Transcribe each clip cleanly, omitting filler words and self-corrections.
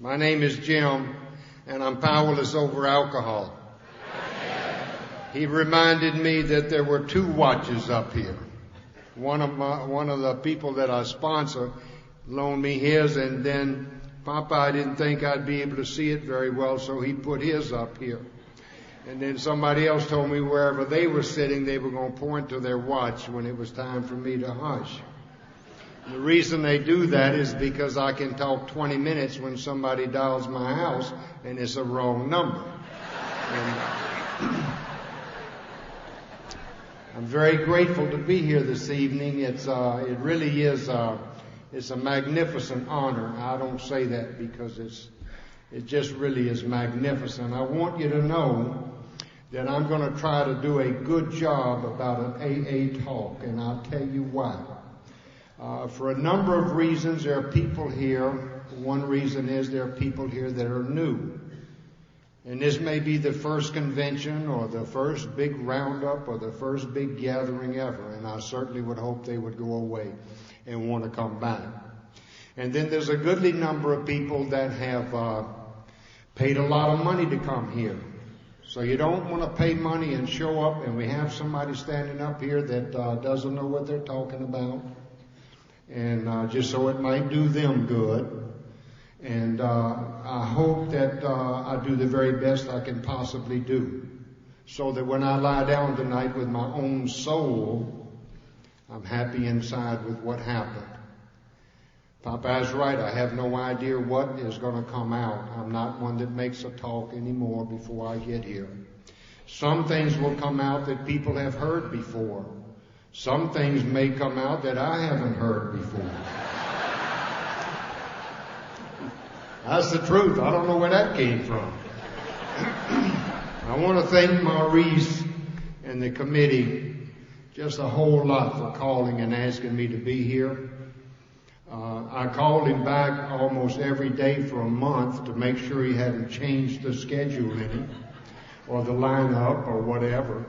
My name is Jim, and I'm powerless over alcohol. He reminded me that there were two watches up here. One of the people that I sponsor loaned me his, and then Popeye didn't think I'd be able to see it very well, so he put his up here. And then somebody else told me wherever they were sitting, they were going to point to their watch when it was time for me to hush. The reason they do that is because I can talk 20 minutes when somebody dials my house and it's a wrong number. And I'm very grateful to be here this evening. It really is it's a magnificent honor. I don't say that because it just really is magnificent. I want you to know that I'm going to try to do a good job about an AA talk, and I'll tell you why. For a number of reasons, there are people here. One reason is there are people here that are new. And this may be the first convention or the first big roundup or the first big gathering ever. And I certainly would hope they would go away and want to come back. And then there's a goodly number of people that have paid a lot of money to come here. So you don't want to pay money and show up and we have somebody standing up here that doesn't know what they're talking about. And just so it might do them good. And I hope that I do the very best I can possibly do, so that when I lie down tonight with my own soul, I'm happy inside with what happened. Popeye's right. I have no idea what is going to come out. I'm not one that makes a talk anymore before I get here. Some things will come out that people have heard before. Some things may come out that I haven't heard before. That's the truth. I don't know where that came from. I want to thank Maurice and the committee just a whole lot for calling and asking me to be here. I called him back almost every day for a month to make sure he hadn't changed the schedule any or the lineup or whatever.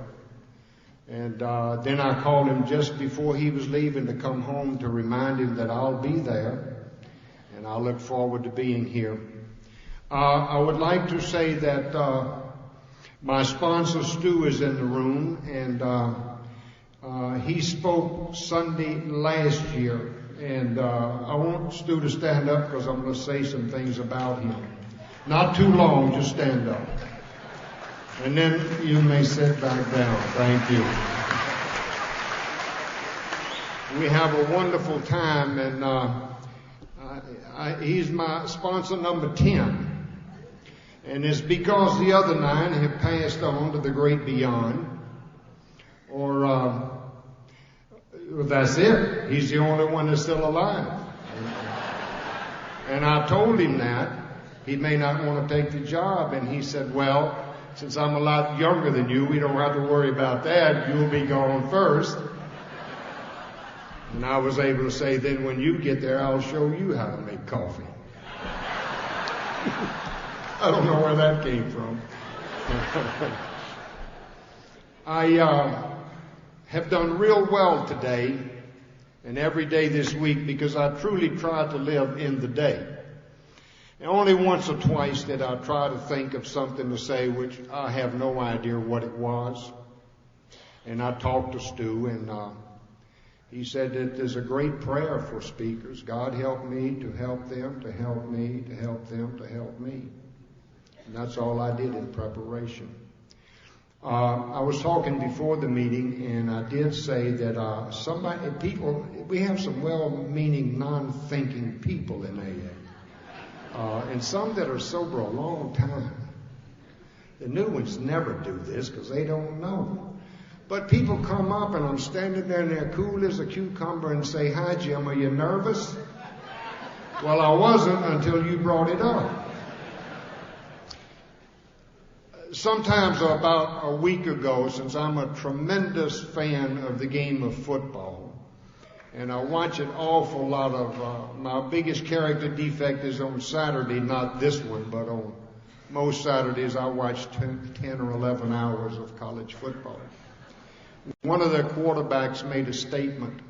And then I called him just before he was leaving to come home to remind him that I'll be there. And I look forward to being here. I would like to say that my sponsor, Stu, is in the room, and he spoke Sunday last year. And I want Stu to stand up because I'm going to say some things about him. Not too long, just stand up. And then you may sit back down. Thank you. We have a wonderful time, and he's my sponsor number 10. And it's because the other 9 have passed on to the great beyond. Or that's it. He's the only one that's still alive. And I told him that. He may not want to take the job. And he said, well, since I'm a lot younger than you, we don't have to worry about that. You'll be gone first. And I was able to say, then when you get there, I'll show you how to make coffee. I don't know where that came from. I have done real well today and every day this week because I truly tried to live in the day. And only once or twice did I try to think of something to say, which I have no idea what it was. And I talked to Stu, and he said that there's a great prayer for speakers. God help me to help them, to help me, to help them, to help me. And that's all I did in preparation. I was talking before the meeting, and I did say that we have some well-meaning, non-thinking people in AA. And some that are sober a long time. The new ones never do this because they don't know. But people come up and I'm standing there and they're cool as a cucumber and say, hi Jim, are you nervous? Well, I wasn't until you brought it up. Sometimes about a week ago, since I'm a tremendous fan of the game of football, and I watch an awful lot of, my biggest character defect is on Saturday, not this one, but on most Saturdays I watch 10 or 11 hours of college football. One of their quarterbacks made a statement.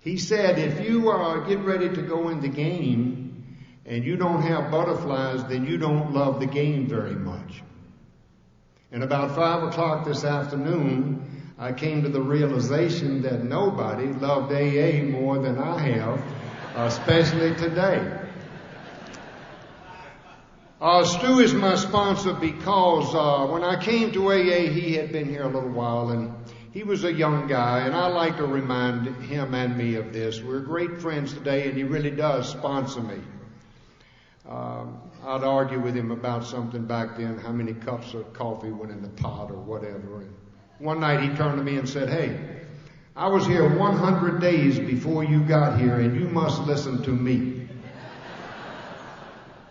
He said, if you get ready to go in the game and you don't have butterflies, then you don't love the game very much. And about 5 o'clock this afternoon, I came to the realization that nobody loved AA more than I have, especially today. Stu is my sponsor because when I came to AA, he had been here a little while, and he was a young guy, and I like to remind him and me of this. We're great friends today, and he really does sponsor me. I'd argue with him about something back then, how many cups of coffee went in the pot or whatever. And one night he turned to me and said, "Hey, I was here 100 days before you got here, and you must listen to me."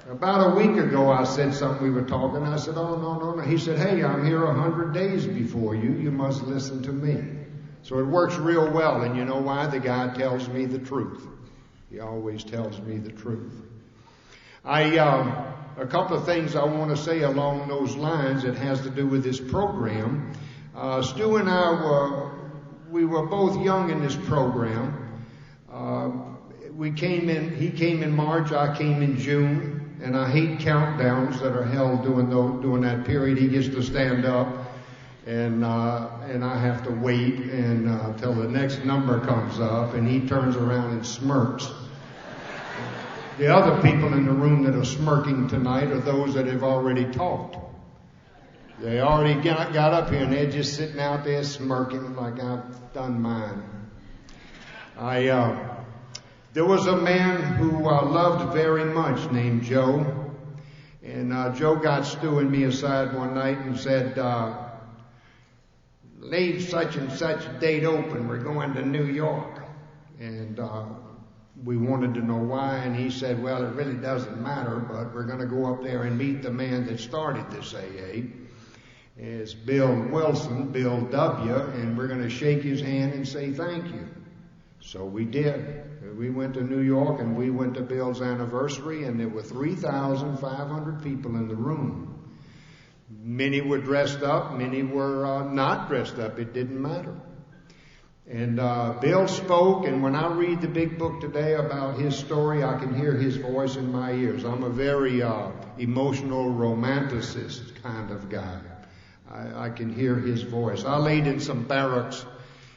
About a week ago, I said something, we were talking. I said, "Oh, no. He said, "Hey, I'm here 100 days before you. You must listen to me." So it works real well, and you know why? The guy tells me the truth. He always tells me the truth. A couple of things I want to say along those lines that has to do with this program. Stu and I we were both young in this program. He came in March, I came in June, and I hate countdowns that are held during that period. He gets to stand up, and I have to wait until the next number comes up, and he turns around and smirks. The other people in the room that are smirking tonight are those that have already talked. They already got up here and they're just sitting out there smirking like I've done mine. There was a man who I loved very much named Joe. And Joe got Stu and me aside one night and said, "Leave such and such date open. We're going to New York." And we wanted to know why, and he said, "Well, it really doesn't matter, but we're going to go up there and meet the man that started this AA. It's Bill Wilson, Bill W., and we're going to shake his hand and say thank you." So we did. We went to New York, and we went to Bill's anniversary, and there were 3,500 people in the room. Many were dressed up, many were not dressed up. It didn't matter. And Bill spoke, and when I read the big book today about his story, I can hear his voice in my ears. I'm a very emotional romanticist kind of guy. I can hear his voice. I laid in some barracks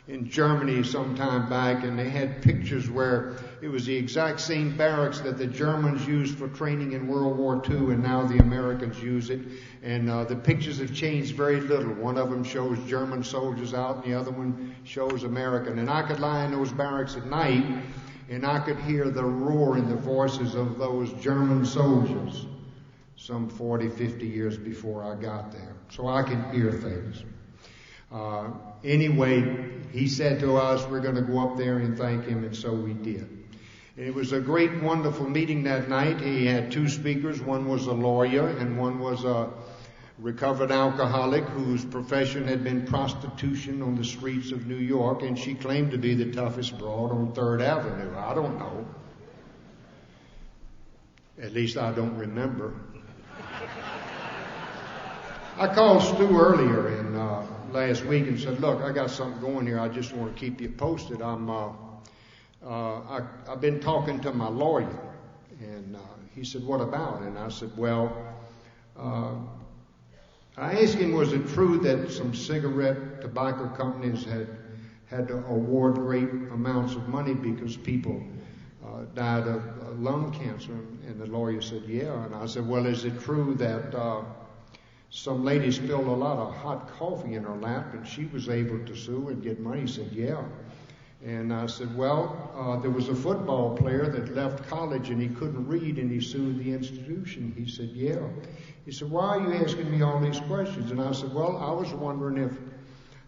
in Germany some time back, and they had pictures where it was the exact same barracks that the Germans used for training in World War II, and now the Americans use it. And the pictures have changed very little. One of them shows German soldiers out, and the other one shows American. And I could lie in those barracks at night, and I could hear the roar in the voices of those German soldiers some 40, 50 years before I got there. So I can hear things. Anyway, he said to us, we're going to go up there and thank him, and so we did. It was a great, wonderful meeting that night. He had two speakers. One was a lawyer, and one was a recovered alcoholic whose profession had been prostitution on the streets of New York, and she claimed to be the toughest broad on 3rd Avenue. I don't know. At least I don't remember. I called Stu earlier last week and said, "Look, I got something going here. I just want to keep you posted. I've been talking to my lawyer." And he said, "What about?" And I said, "Well, I asked him, was it true that some cigarette tobacco companies had to award great amounts of money because people died of lung cancer?" And the lawyer said, "Yeah." And I said, "Well, is it true that some lady spilled a lot of hot coffee in her lap and she was able to sue and get money?" He said, "Yeah." And I said, "Well, there was a football player that left college and he couldn't read and he sued the institution." He said, "Yeah." He said, "Why are you asking me all these questions?" And I said, "Well, I was wondering if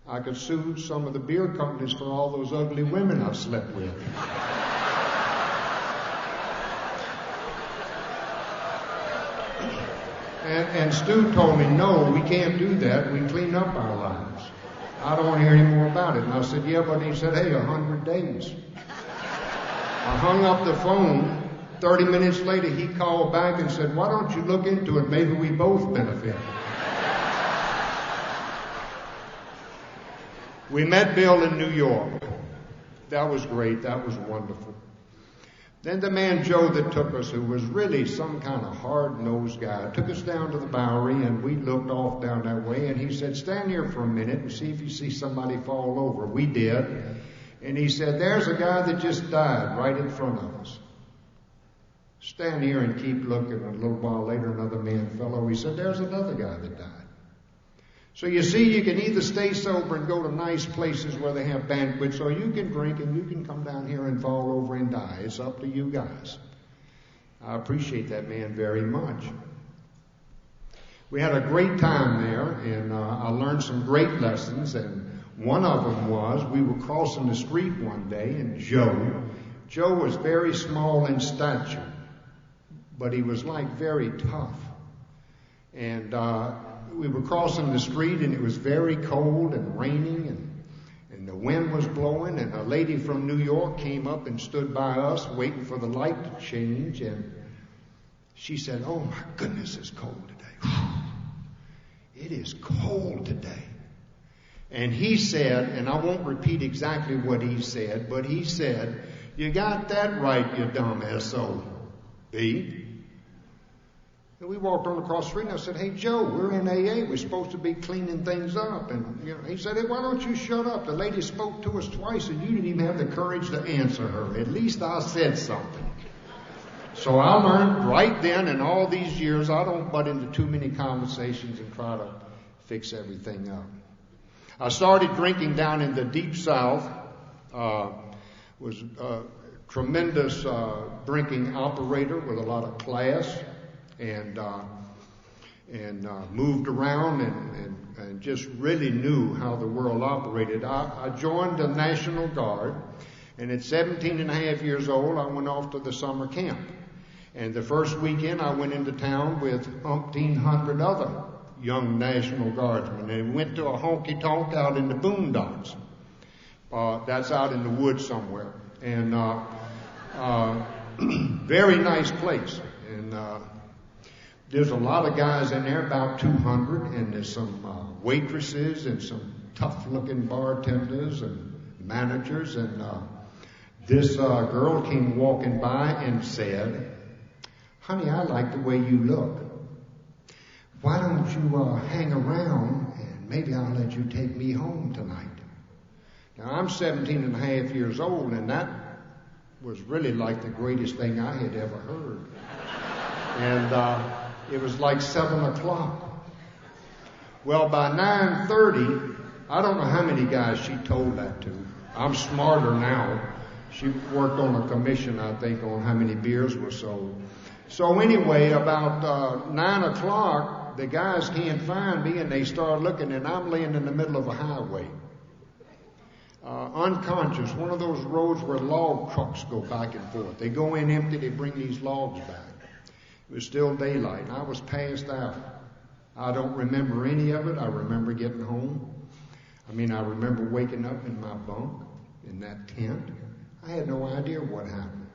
I could sue some of the beer companies for all those ugly women I've slept with." And Stu told me, "No, we can't do that. We clean up our lives. I don't want to hear any more about it." And I said, "Yeah," but he said, "Hey, 100 days. I hung up the phone. 30 minutes later, he called back and said, "Why don't you look into it? Maybe we both benefit." We met Bill in New York. That was great. That was wonderful. Then the man Joe that took us, who was really some kind of hard-nosed guy, took us down to the Bowery, and we looked off down that way, and he said, stand here for a minute and see if you see somebody fall over. We did. And he said, there's a guy that just died right in front of us. Stand here and keep looking. A little while later, another man fell over. He said, there's another guy that died. So you see, you can either stay sober and go to nice places where they have banquets, or you can drink and you can come down here and fall over and die. It's up to you guys. I appreciate that man very much. We had a great time there, and I learned some great lessons, and one of them was we were crossing the street one day, and Joe was very small in stature, but he was like very tough. And we were crossing the street, and it was very cold and raining, and the wind was blowing, and a lady from New York came up and stood by us waiting for the light to change, and she said, oh my goodness, it's cold today. It is cold today. And he said, and I won't repeat exactly what he said, but he said, you got that right, you dumb SOB. And we walked on across the street, and I said, hey, Joe, we're in AA. We're supposed to be cleaning things up. And he said, hey, why don't you shut up? The lady spoke to us twice, and you didn't even have the courage to answer her. At least I said something. So I learned right then, and all these years, I don't butt into too many conversations and try to fix everything up. I started drinking down in the Deep South. Was a tremendous drinking operator with a lot of class. And moved around and just really knew how the world operated. I joined the National Guard, and at 17 and a half years old, I went off to the summer camp. And the first weekend, I went into town with 1,500 other young National Guardsmen, and went to a honky-tonk out in the boondocks. That's out in the woods somewhere. And very nice place. And there's a lot of guys in there, about 200, and there's some waitresses and some tough-looking bartenders and managers. And this girl came walking by and said, honey, I like the way you look. Why don't you hang around, and maybe I'll let you take me home tonight. Now, I'm 17 and a half years old, and that was really like the greatest thing I had ever heard. And it was like 7 o'clock. Well, by 9:30, I don't know how many guys she told that to. I'm smarter now. She worked on a commission, I think, on how many beers were sold. So anyway, about 9 o'clock, the guys can't find me, and they start looking, and I'm laying in the middle of a highway. Unconscious, one of those roads where log trucks go back and forth. They go in empty, they bring these logs back. It was still daylight, and I was passed out. I don't remember any of it. I remember getting home. I remember waking up in my bunk, in that tent. I had no idea what happened.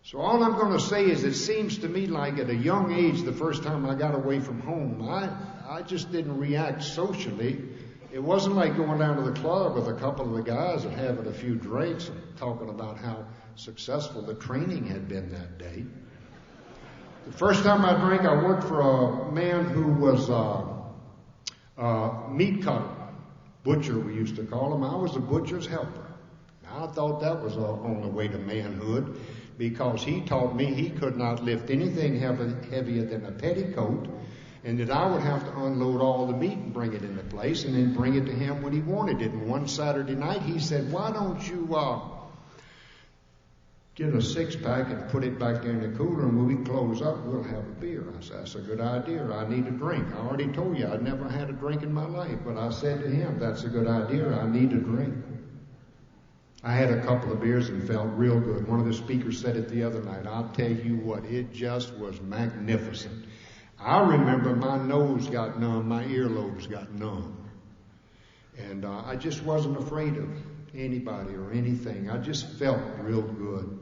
So all I'm going to say is it seems to me like at a young age, the first time I got away from home, I just didn't react socially. It wasn't like going down to the club with a couple of the guys and having a few drinks and talking about how successful the training had been that day. The first time I drank, I worked for a man who was a meat cutter, butcher we used to call him. I was a butcher's helper. I thought that was on the way to manhood, because he taught me he could not lift anything heavier than a petticoat, and that I would have to unload all the meat and bring it into place and then bring it to him when he wanted it. And one Saturday night he said, why don't you get a six-pack and put it back there in the cooler, and when we close up, we'll have a beer. I said, that's a good idea. I need a drink. I already told you I'd never had a drink in my life, but I said to him, that's a good idea. I need a drink. I had a couple of beers and felt real good. One of the speakers said it the other night. I'll tell you what, it just was magnificent. I remember my nose got numb, my earlobes got numb. And I just wasn't afraid of anybody or anything. I just felt real good.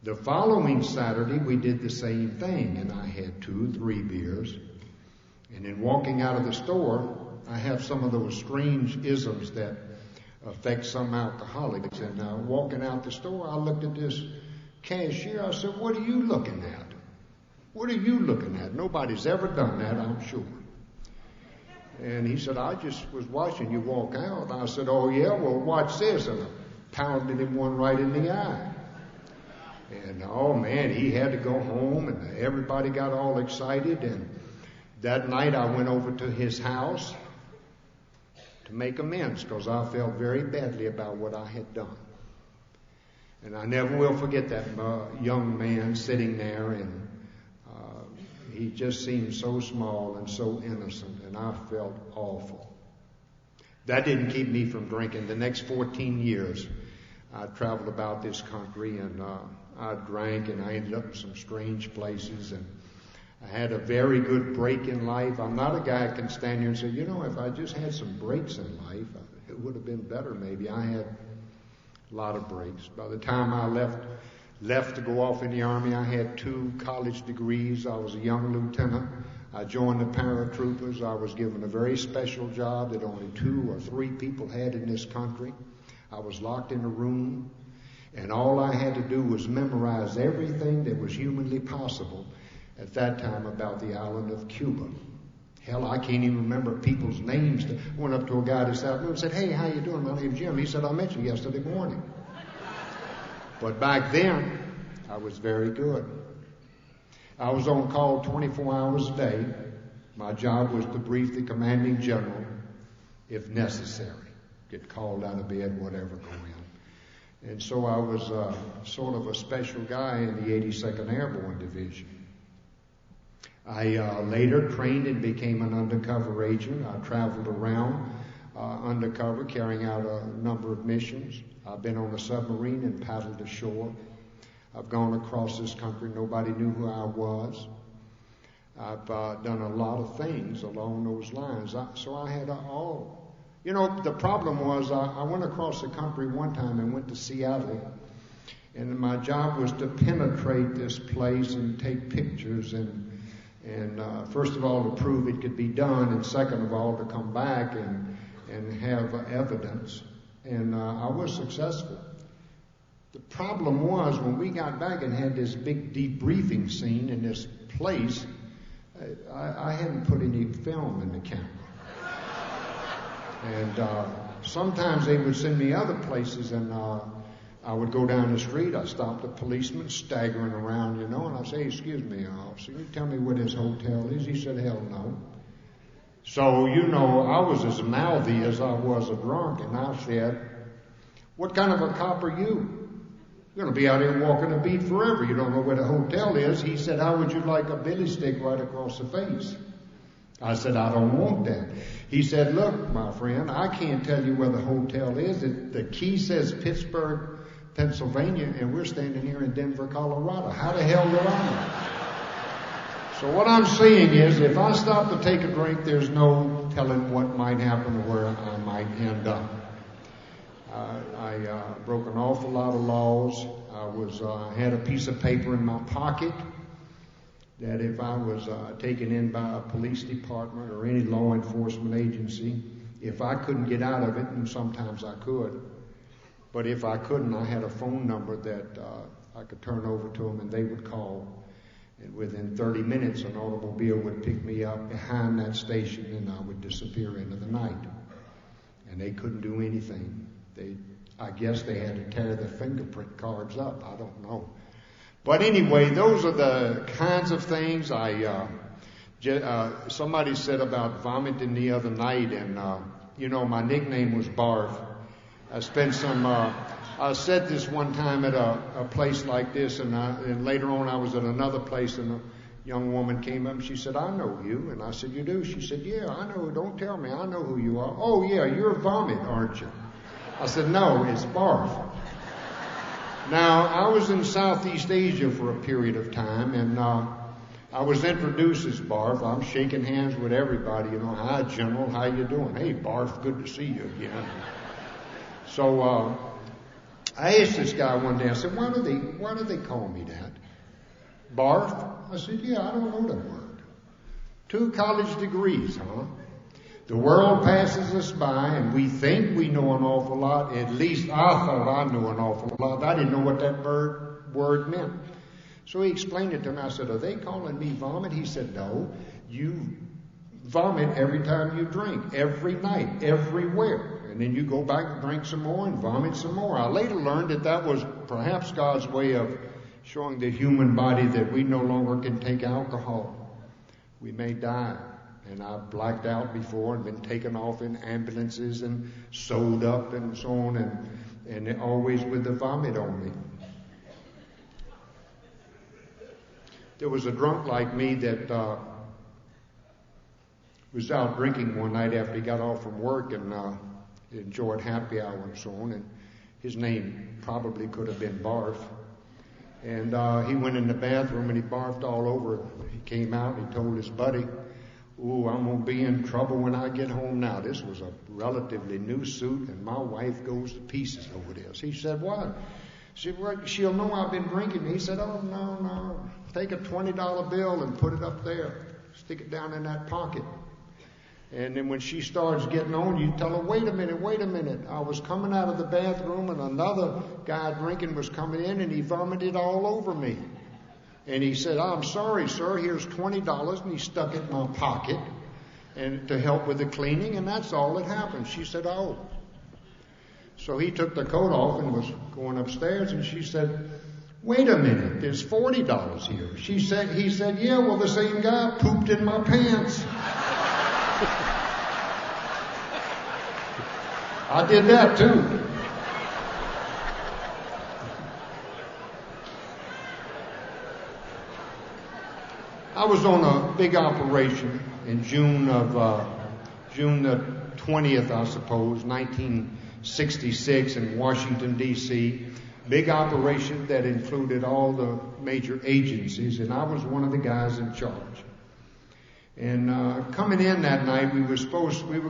The following Saturday, we did the same thing, and I had 2 or 3 beers. And in walking out of the store, I have some of those strange isms that affect some alcoholics. And walking out the store, I looked at this cashier. I said, what are you looking at? What are you looking at? Nobody's ever done that, I'm sure. And he said, I just was watching you walk out. I said, oh yeah, well watch this. And I pounded him one right in the eye. And oh man, he had to go home, and everybody got all excited. And that night I went over to his house to make amends, because I felt very badly about what I had done. And I never will forget that young man sitting there, and he just seemed so small and so innocent, and I felt awful. That didn't keep me from drinking. The next 14 years, I traveled about this country, and I drank, and I ended up in some strange places, and I had a very good break in life. I'm not a guy that can stand here and say, if I just had some breaks in life, it would have been better maybe. I had a lot of breaks. By the time I left to go off in the Army, I had 2 college degrees. I was a young lieutenant. I joined the paratroopers. I was given a very special job that only 2 or 3 people had in this country. I was locked in a room, and all I had to do was memorize everything that was humanly possible at that time about the island of Cuba. Hell, I can't even remember people's names. I went up to a guy this afternoon and said, hey, how you doing? My name's Jim. He said, I met you yesterday morning. But back then, I was very good. I was on call 24 hours a day. My job was to brief the commanding general if necessary. Get called out of bed, whatever, go in. And so I was sort of a special guy in the 82nd Airborne Division. I later trained and became an undercover agent. I traveled around undercover, carrying out a number of missions. I've been on a submarine and paddled ashore. I've gone across this country. Nobody knew who I was. I've done a lot of things along those lines. So I had all. The problem was I went across the country one time and went to Seattle. And my job was to penetrate this place and take pictures and first of all, to prove it could be done, and second of all, to come back and have evidence. And I was successful. The problem was when we got back and had this big debriefing scene in this place, I hadn't put any film in the camera. And sometimes they would send me other places, and I would go down the street. I stopped a policeman staggering around, and I'd say, excuse me, officer, can you tell me where this hotel is? He said, hell no. So, I was as mouthy as I was a drunk, and I said, what kind of a cop are you? You're going to be out here walking the beat forever. You don't know where the hotel is. He said, how would you like a billy stick right across the face? I said, I don't want that. He said, look, my friend, I can't tell you where the hotel is. The key says Pittsburgh, Pennsylvania, and we're standing here in Denver, Colorado. How the hell do I know? So what I'm saying is, if I stop to take a drink, there's no telling what might happen or where I might end up. I broke an awful lot of laws. I had a piece of paper in my pocket that if I was taken in by a police department or any law enforcement agency, if I couldn't get out of it, and sometimes I could, but if I couldn't, I had a phone number that I could turn over to them and they would call. And within 30 minutes, an automobile would pick me up behind that station and I would disappear into the night. And they couldn't do anything. I guess they had to tear the fingerprint cards up. I don't know. But anyway, those are the kinds of things somebody said about vomiting the other night, and my nickname was Barf. I said this one time at a place like this, and later on I was at another place, and a young woman came up and she said, I know you. And I said, you do? She said, yeah, I know. Don't tell me. I know who you are. Oh, yeah, you're Vomit, aren't you? I said, no, it's Barf. Now, I was in Southeast Asia for a period of time, and I was introduced as Barf. I'm shaking hands with everybody, hi, General, how you doing? Hey, Barf, good to see you again. So I asked this guy one day, I said, why do they call me that? Barf? I said, yeah, I don't know that word. 2 college degrees, huh? The world passes us by, and we think we know an awful lot. At least I thought I knew an awful lot. I didn't know what that bird word meant. So he explained it to me. I said, are they calling me vomit? He said, no, you vomit every time you drink, every night, everywhere. And then you go back and drink some more and vomit some more. I later learned that that was perhaps God's way of showing the human body that we no longer can take alcohol. We may die. And I've blacked out before and been taken off in ambulances and sewed up and so on, and always with the vomit on me. There was a drunk like me that was out drinking one night after he got off from work and enjoyed happy hour and so on, and his name probably could have been Barf. And he went in the bathroom and he barfed all over. He came out and he told his buddy, "Ooh, I'm going to be in trouble when I get home now." This was a relatively new suit, and my wife goes to pieces over this. He said, "What?" She said, "Well, she'll know I've been drinking." He said, "Oh, no. Take a $20 bill and put it up there. Stick it down in that pocket. And then when she starts getting on, you tell her, wait a minute. I was coming out of the bathroom, and another guy drinking was coming in, and he vomited all over me. And he said, I'm sorry, sir, here's $20, and he stuck it in my pocket and to help with the cleaning, and that's all that happened." She said, "Oh." So he took the coat off and was going upstairs, and she said, "Wait a minute, there's $40 here." He said, "Yeah, well, the same guy pooped in my pants." I did that too. I was on a big operation in June the 20th, I suppose, 1966 in Washington, D.C. Big operation that included all the major agencies, and I was one of the guys in charge. And coming in that night, we were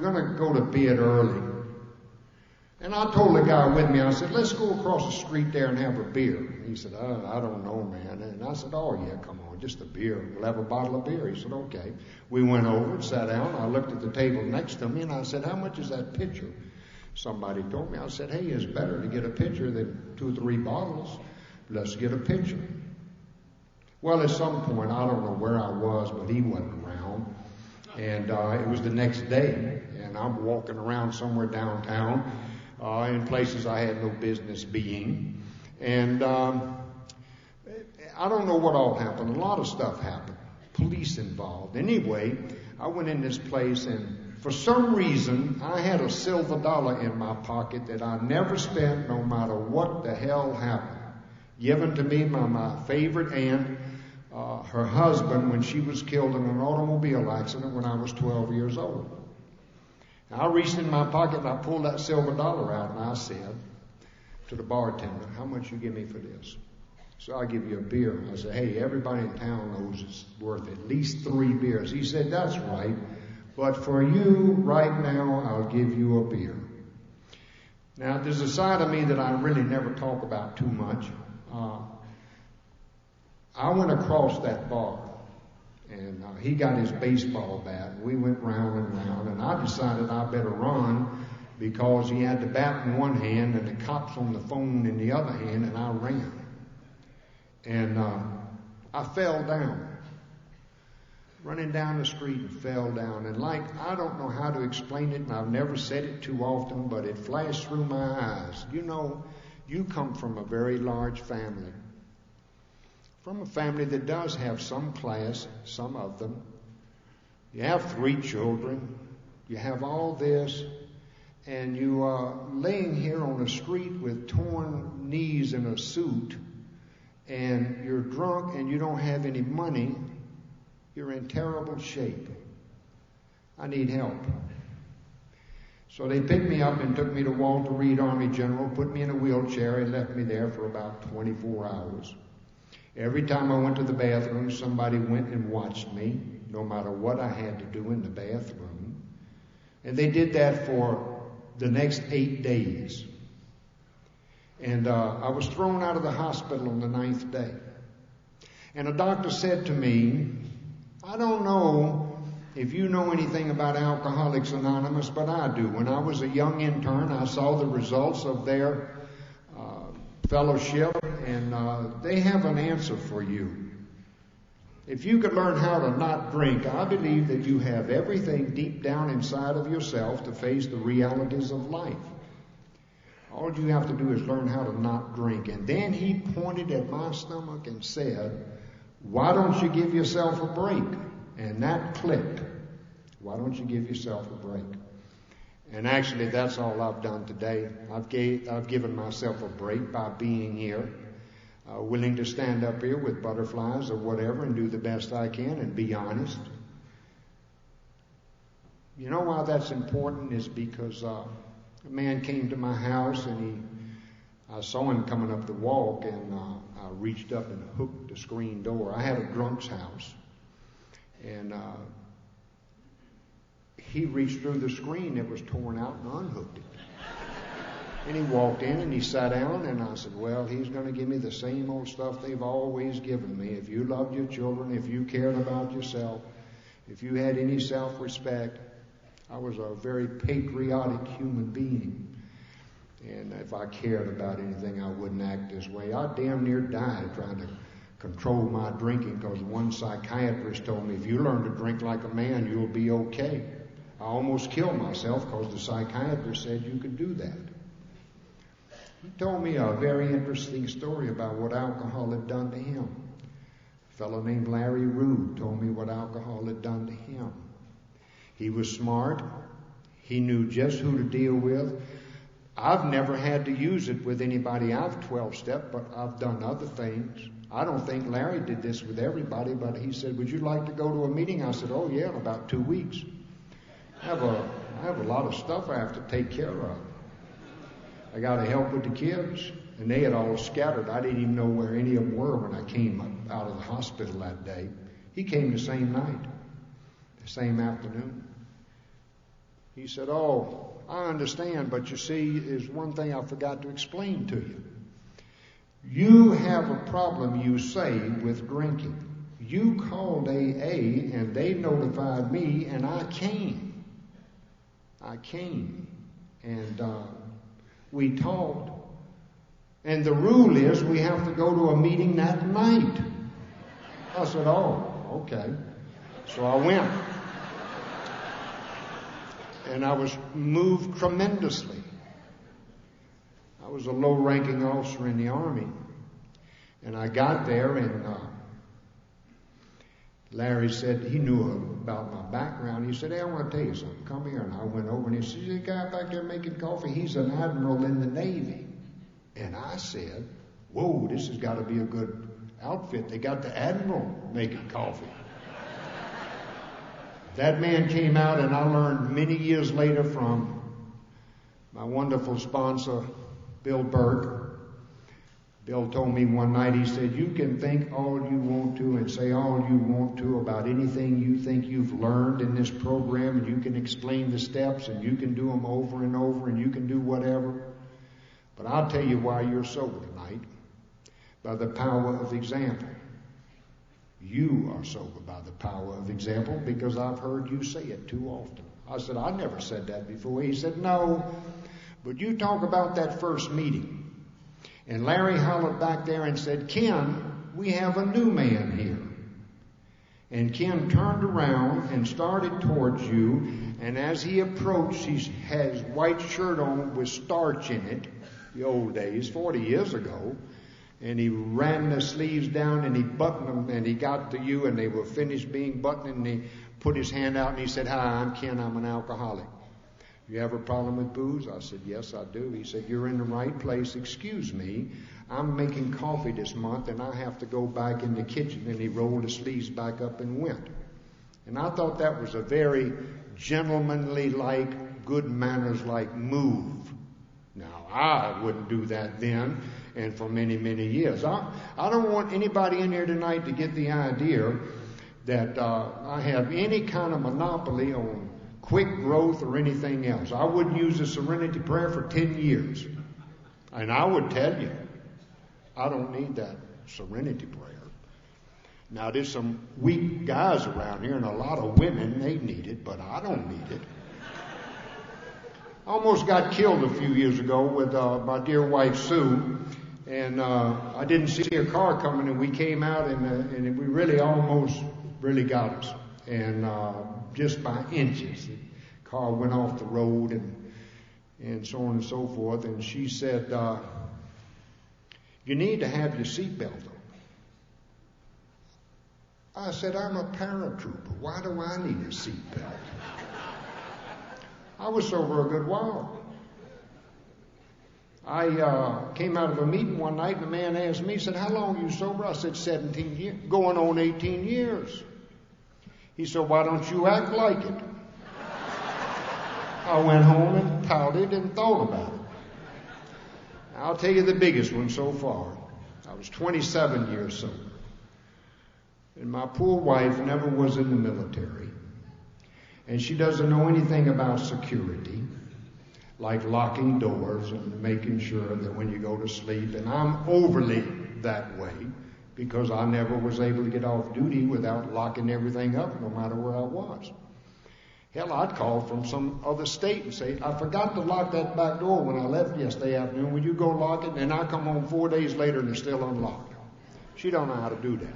going to go to bed early. And I told the guy with me, I said, "Let's go across the street there and have a beer." He said, "I don't know, man." And I said, "Oh, yeah, come on, just a beer. We'll have a bottle of beer." He said, "Okay." We went over and sat down. I looked at the table next to me, and I said, "How much is that pitcher?" Somebody told me. I said, "Hey, it's better to get a pitcher than 2 or 3 bottles. Let's get a pitcher." Well, at some point, I don't know where I was, but he wasn't around. And it was the next day, and I'm walking around somewhere downtown in places I had no business being. And I don't know what all happened. A lot of stuff happened. Police involved. Anyway, I went in this place, and for some reason, I had a silver dollar in my pocket that I never spent no matter what the hell happened. Given to me by my favorite aunt, her husband, when she was killed in an automobile accident when I was 12 years old. I reached in my pocket and I pulled that silver dollar out, and I said to the bartender, "How much you give me for this?" So "I'll give you a beer." I said, "Hey, everybody in town knows it's worth at least 3 beers. He said, "That's right. But for you right now, I'll give you a beer." Now, there's a side of me that I really never talk about too much. I went across that bar, and he got his baseball bat, and we went round and round, and I decided I better run because he had the bat in one hand and the cops on the phone in the other hand, and I ran. And I fell down, running down the street, and fell down. And I don't know how to explain it, and I've never said it too often, but it flashed through my eyes. You know, you come from a very large family. From a family that does have some class, some of them. You have 3 children. You have all this. And you are laying here on the street with torn knees in a suit. And you're drunk and you don't have any money. You're in terrible shape. I need help. So they picked me up and took me to Walter Reed Army General, put me in a wheelchair, and left me there for about 24 hours. Every time I went to the bathroom, somebody went and watched me, no matter what I had to do in the bathroom. And they did that for the next 8 days. And I was thrown out of the hospital on the 9th day. And a doctor said to me, "I don't know if you know anything about Alcoholics Anonymous, but I do. When I was a young intern, I saw the results of their fellowship, and they have an answer for you. If you could learn how to not drink, I believe that you have everything deep down inside of yourself to face the realities of life. All you have to do is learn how to not drink. And then he pointed at my stomach and said, why don't you give yourself a break? And that clicked. Why don't you give yourself a break? And actually, that's all I've done today. I've given myself a break by being here. Willing to stand up here with butterflies or whatever and do the best I can and be honest. You know why that's important is because a man came to my house and I saw him coming up the walk, and I reached up and hooked the screen door. I had a drunk's house, and he reached through the screen that was torn out and unhooked it. And he walked in and he sat down, and I said, well, he's going to give me the same old stuff they've always given me. If you loved your children, if you cared about yourself, if you had any self-respect, I was a very patriotic human being. And if I cared about anything, I wouldn't act this way. I damn near died trying to control my drinking because one psychiatrist told me, if you learn to drink like a man, you'll be okay. I almost killed myself because the psychiatrist said you could do that. He told me a very interesting story about what alcohol had done to him. A fellow named Larry Rood told me what alcohol had done to him. He was smart. He knew just who to deal with. I've never had to use it with anybody I've 12-stepped, but I've done other things. I don't think Larry did this with everybody, but he said, would you like to go to a meeting? I said, oh yeah, in about 2 weeks. I have a lot of stuff I have to take care of. I got to help with the kids, and they had all scattered. I didn't even know where any of them were when I came out of the hospital that day. He came the same night, the same afternoon. He said, oh, I understand, but you see, there's one thing I forgot to explain to you. You have a problem, you say, with drinking. You called AA, and they notified me, and I came. And we talked. And the rule is we have to go to a meeting that night. I said, oh, okay. So I went. And I was moved tremendously. I was a low-ranking officer in the Army. And I got there, and Larry said he knew about my background. He said, hey, I want to tell you something. Come here. And I went over, and he said, the guy back there making coffee, he's an admiral in the Navy. And I said, whoa, this has got to be a good outfit. They got the admiral making coffee. That man came out, and I learned many years later from my wonderful sponsor, Bill Burke. Bill told me one night, he said, you can think all you want to and say all you want to about anything you think you've learned in this program, and you can explain the steps, and you can do them over and over, and you can do whatever. But I'll tell you why you're sober tonight. By the power of example. You are sober by the power of example because I've heard you say it too often. I said, I never said that before. He said, no, but you talk about that first meeting. And Larry hollered back there and said, Ken, we have a new man here. And Ken turned around and started towards you, and as he approached, he has white shirt on with starch in it, the old days, 40 years ago. And he ran the sleeves down and he buttoned them, and he got to you and they were finished being buttoned, and he put his hand out and he said, hi, I'm Ken, I'm an alcoholic. You have a problem with booze? I said, yes, I do. He said, you're in the right place. Excuse me, I'm making coffee this month and I have to go back in the kitchen. And he rolled the sleeves back up and went. And I thought that was a very gentlemanly-like, good manners-like move. Now, I wouldn't do that then and for many, many years. I don't want anybody in here tonight to get the idea that I have any kind of monopoly on quick growth or anything else. I wouldn't use the serenity prayer for 10 years. And I would tell you, I don't need that serenity prayer. Now, there's some weak guys around here and a lot of women, they need it, but I don't need it. I almost got killed a few years ago with my dear wife, Sue. And I didn't see a car coming, and we came out, and we really almost really got us. And just by inches, the car went off the road, and so on and so forth. And she said, you need to have your seatbelt on. I said, I'm a paratrooper. Why do I need a seatbelt? I was sober a good while. I came out of a meeting one night, and the man asked me, he said, how long are you sober? I said, 17 years, going on 18 years. He said, why don't you act like it? I went home and pouted and thought about it. I'll tell you the biggest one so far. I was 27 years sober. And my poor wife never was in the military. And she doesn't know anything about security, like locking doors and making sure that when you go to sleep. And I'm overly that way because I never was able to get off duty without locking everything up, no matter where I was. Hell, I'd call from some other state and say, I forgot to lock that back door when I left yesterday afternoon. Will you go lock it? And I come home 4 days later and it's still unlocked. She don't know how to do that.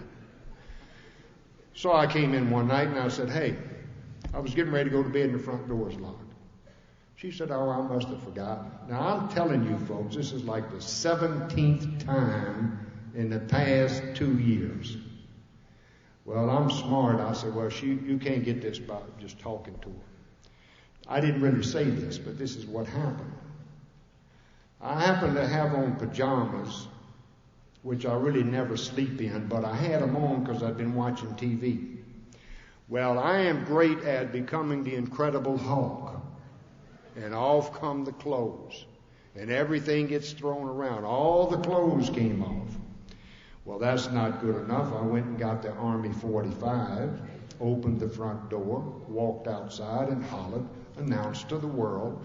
So I came in one night and I said, hey, I was getting ready to go to bed and the front door was locked. She said, oh, I must have forgotten. Now, I'm telling you, folks, this is like the 17th time in the past 2 years. Well, I'm smart. I said, well, you can't get this by just talking to her. I didn't really say this, but this is what happened. I happened to have on pajamas, which I really never sleep in, but I had them on because I'd been watching TV. Well, I am great at becoming the Incredible Hulk. And off come the clothes. And everything gets thrown around. All the clothes came off. Well, that's not good enough. I went and got the Army 45, opened the front door, walked outside and hollered, announced to the world,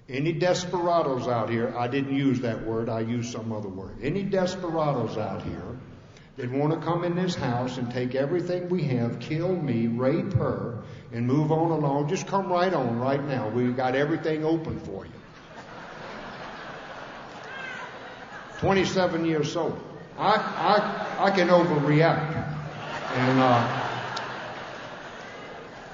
any desperados out here, I didn't use that word, I used some other word. Any desperados out here that want to come in this house and take everything we have, kill me, rape her, and move on along, just come right on right now. We've got everything open for you. 27 years sober. I can overreact. And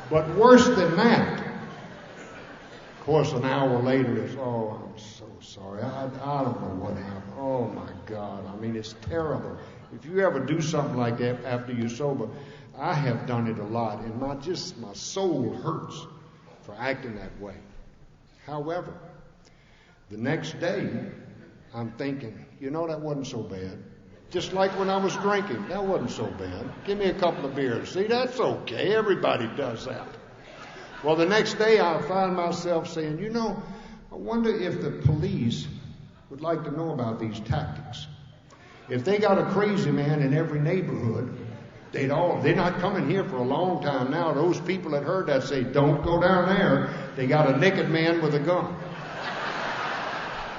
but worse than that, of course, an hour later, it's, oh, I'm so sorry. I don't know what happened. Oh, my God. I mean, it's terrible. If you ever do something like that after you're sober, I have done it a lot, and my soul hurts for acting that way. However, the next day, I'm thinking, that wasn't so bad. Just like when I was drinking, that wasn't so bad. Give me a couple of beers. See, that's okay. Everybody does that. Well, the next day I found myself saying, I wonder if the police would like to know about these tactics. If they got a crazy man in every neighborhood, they're not coming here for a long time now. Those people that heard that say, don't go down there. They got a naked man with a gun.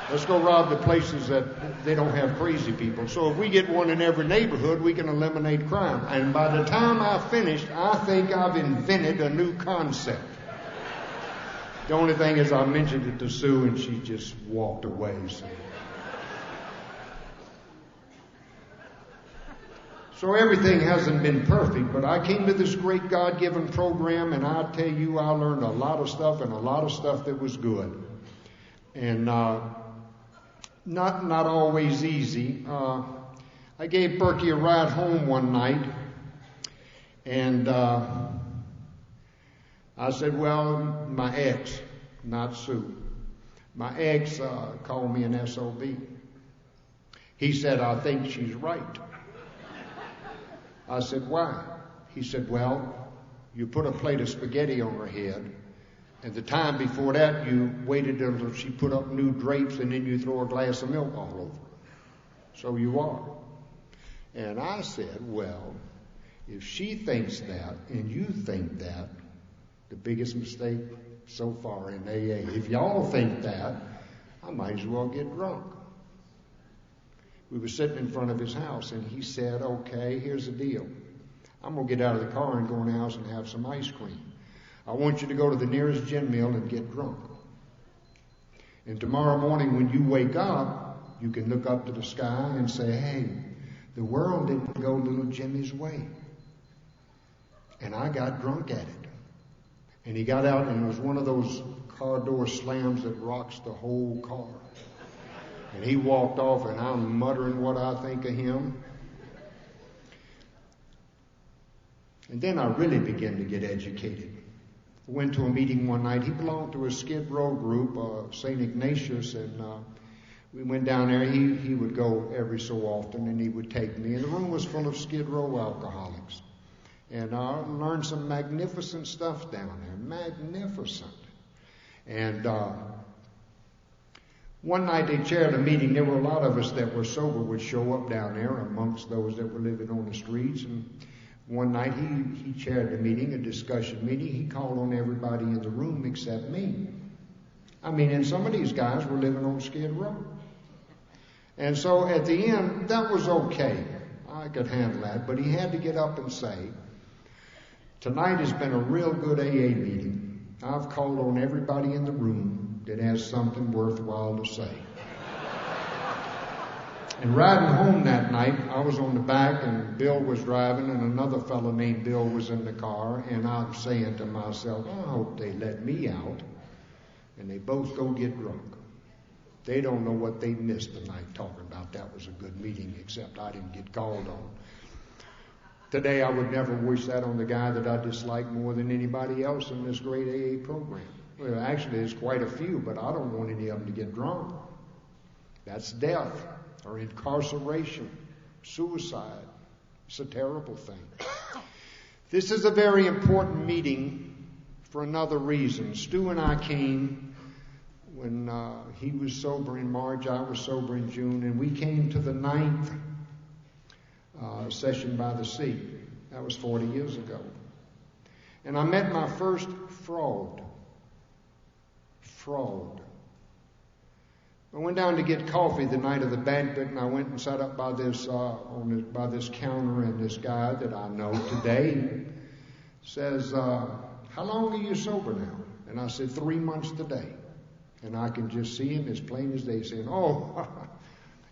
Let's go rob the places that they don't have crazy people. So if we get one in every neighborhood, we can eliminate crime. And by the time I finished, I think I've invented a new concept. The only thing is I mentioned it to Sue and she just walked away. So everything hasn't been perfect, but I came to this great God-given program, and I tell you, I learned a lot of stuff, and a lot of stuff that was good. And not always easy. I gave Berkey a ride home one night, and I said, well, my ex, not Sue, my ex called me an SOB. He said, I think she's right. I said, why? He said, well, you put a plate of spaghetti on her head, and the time before that you waited until she put up new drapes, and then you throw a glass of milk all over her. So you are. And I said, well, if she thinks that and you think that, the biggest mistake so far in AA. If y'all think that, I might as well get drunk. We were sitting in front of his house, and he said, okay, here's the deal. I'm going to get out of the car and go in the house and have some ice cream. I want you to go to the nearest gin mill and get drunk. And tomorrow morning when you wake up, You can look up to the sky and say, hey, the world didn't go little Jimmy's way. And I got drunk at it. And he got out, and it was one of those car door slams that rocks the whole car. And he walked off, and I'm muttering what I think of him. And then I really began to get educated. I went to a meeting one night. He belonged to a Skid Row group, St. Ignatius, and we went down there. He would go every so often, and he would take me. And the room was full of Skid Row alcoholics. And I learned some magnificent stuff down there. Magnificent. And one night they chaired a meeting. There were a lot of us that were sober would show up down there amongst those that were living on the streets. And one night he chaired a meeting, a discussion meeting. He called on everybody in the room except me. I mean, and some of these guys were living on Skid Row. And so at the end, that was okay. I could handle that. But he had to get up and say, tonight has been a real good AA meeting. I've called on everybody in the room that has something worthwhile to say. And riding home that night, I was on the back and Bill was driving and another fellow named Bill was in the car, and I'm saying to myself, I hope they let me out and they both go get drunk. They don't know what they missed tonight talking about that was a good meeting, except I didn't get called on. Today I would never wish that on the guy that I dislike more than anybody else in this great AA program. Well, actually there's quite a few, but I don't want any of them to get drunk. That's death. Or incarceration, suicide. It's a terrible thing. This is a very important meeting for another reason. Stu and I came when he was sober in March, I was sober in June, and we came to the 9th session by the sea. That was 40 years ago. And I met my first fraud. I went down to get coffee the night of the banquet, and I went and sat up by this counter, and this guy that I know today says, how long are you sober now? And I said, 3 months today. And I can just see him as plain as day saying, oh,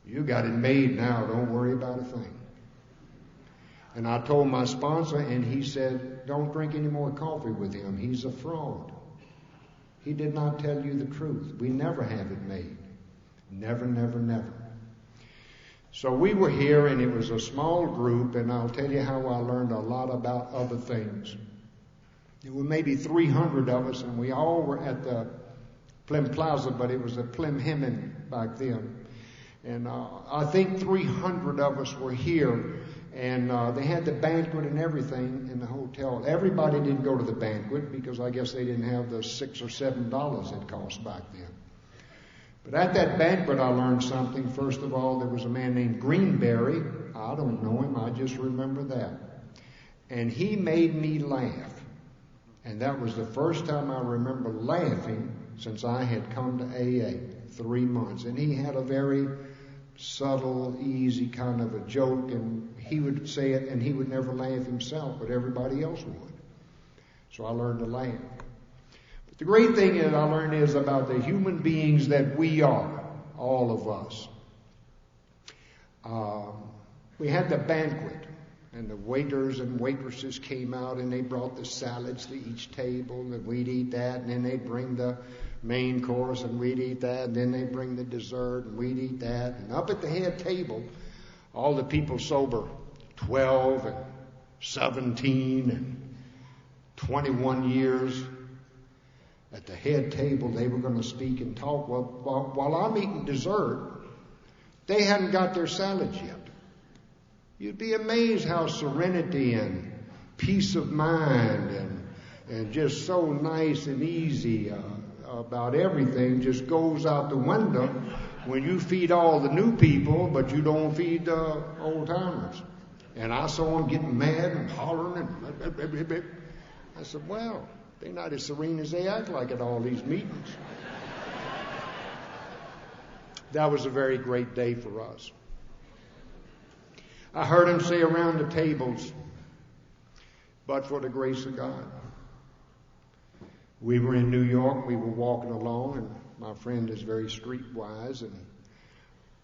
you got it made now, don't worry about a thing. And I told my sponsor, and he said, don't drink any more coffee with him. He's a fraud. He did not tell you the truth. We never have it made. Never, never, never. So we were here, and it was a small group, and I'll tell you how I learned a lot about other things. There were maybe 300 of us, and we all were at the Plym Plaza, but it was a Plym Hemming back then. And I think 300 of us were here, and they had the banquet and everything in the hotel. Everybody didn't go to the banquet because I guess they didn't have the $6 or $7 it cost back then. But at that banquet, I learned something. First of all, there was a man named Greenberry. I don't know him. I just remember that. And he made me laugh. And that was the first time I remember laughing since I had come to AA, 3 months. And he had a very subtle, easy kind of a joke. And he would say it, and he would never laugh himself, but everybody else would. So I learned to laugh. The great thing that I learned is about the human beings that we are, all of us. We had the banquet, and the waiters and waitresses came out, and they brought the salads to each table, and we'd eat that, and then they'd bring the main course, and we'd eat that, and then they'd bring the dessert, and we'd eat that. And up at the head table, all the people sober, 12 and 17 and 21 years, at the head table, they were going to speak and talk. Well, while I'm eating dessert, they hadn't got their salads yet. You'd be amazed how serenity and peace of mind and just so nice and easy about everything just goes out the window when you feed all the new people, but you don't feed the old timers. And I saw them getting mad and hollering and I said, well, they're not as serene as they act like at all these meetings. That was a very great day for us. I heard him say around the tables, but for the grace of God. We were in New York, we were walking along, and my friend is very streetwise, and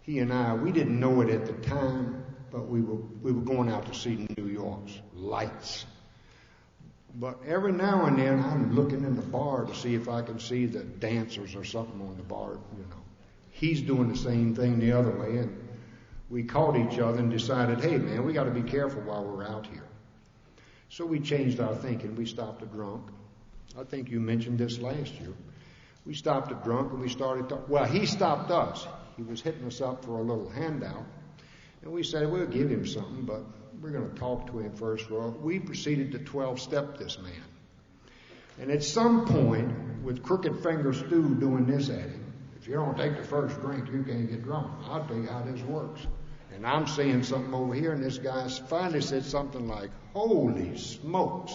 he and I, we didn't know it at the time, but we were going out to see New York's lights. But every now and then I'm looking in the bar to see if I can see the dancers or something on the bar, you know. He's doing the same thing the other way, and we caught each other and decided, hey man, we got to be careful while we're out here. So we changed our thinking. We stopped a drunk. I think you mentioned this last year. We stopped a drunk and we started talking. Well, he stopped us. He was hitting us up for a little handout. And we said, we'll give him something, but we're going to talk to him first. Well, we proceeded to 12-step this man. And at some point, with Crooked Finger Stu doing this at him, if you don't take the first drink, you can't get drunk. I'll tell you how this works. And I'm saying something over here, and this guy finally said something like, holy smokes.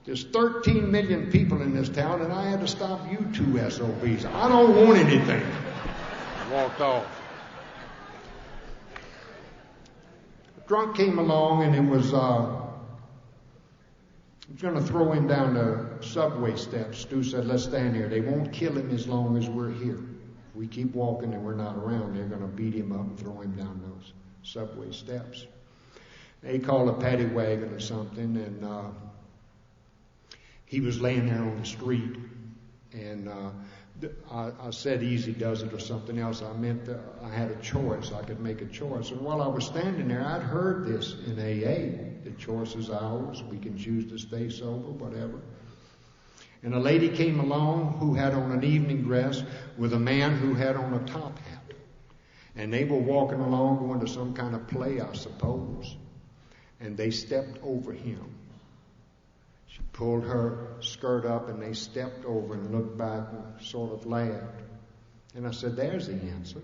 There's 13 million people in this town, and I had to stop you two SOBs. I don't want anything. Walked off. The drunk came along, and it was going to throw him down the subway steps. Stu said, let's stand here. They won't kill him as long as we're here. If we keep walking and we're not around, they're going to beat him up and throw him down those subway steps. They called a paddy wagon or something, and he was laying there on the street, and I said easy does it or something else. I meant I had a choice. I could make a choice. And while I was standing there, I'd heard this in AA. The choice is ours. We can choose to stay sober, whatever. And a lady came along who had on an evening dress with a man who had on a top hat. And they were walking along going to some kind of play, I suppose. And they stepped over him. She pulled her skirt up and they stepped over and looked back and sort of laughed. And I said, there's the answer.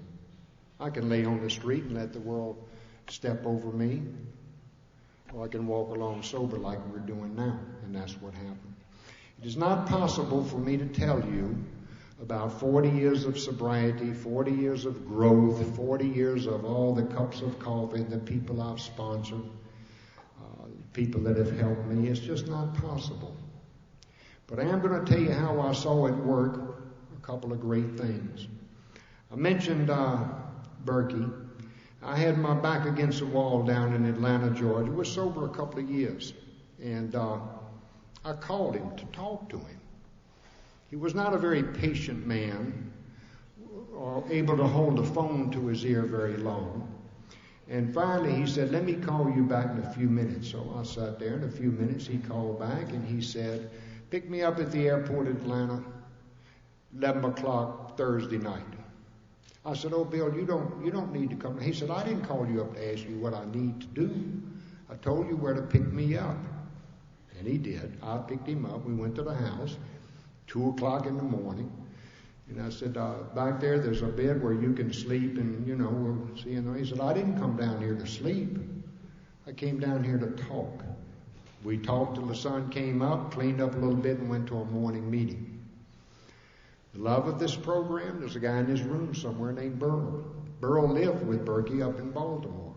I can lay on the street and let the world step over me. Or I can walk along sober like we're doing now. And that's what happened. It is not possible for me to tell you about 40 years of sobriety, 40 years of growth, 40 years of all the cups of coffee, the people I've sponsored, people that have helped me. It's just not possible. But I am going to tell you how I saw it work, a couple of great things. I mentioned Berkey. I had my back against the wall down in Atlanta, Georgia. I was sober a couple of years. And I called him to talk to him. He was not a very patient man, or able to hold the phone to his ear very long. And finally he said, let me call you back in a few minutes. So I sat there. In a few minutes he called back and he said, pick me up at the airport in Atlanta, 11 o'clock Thursday night. I said, oh, Bill, you don't need to come. He said, I didn't call you up to ask you what I need to do. I told you where to pick me up. And he did. I picked him up. We went to the house, 2 o'clock in the morning. And I said, back there, there's a bed where you can sleep and, we'll see. And he said, I didn't come down here to sleep. I came down here to talk. We talked till the sun came up, cleaned up a little bit, and went to a morning meeting. The love of this program, there's a guy in this room somewhere named Burl. Burl lived with Berkey up in Baltimore.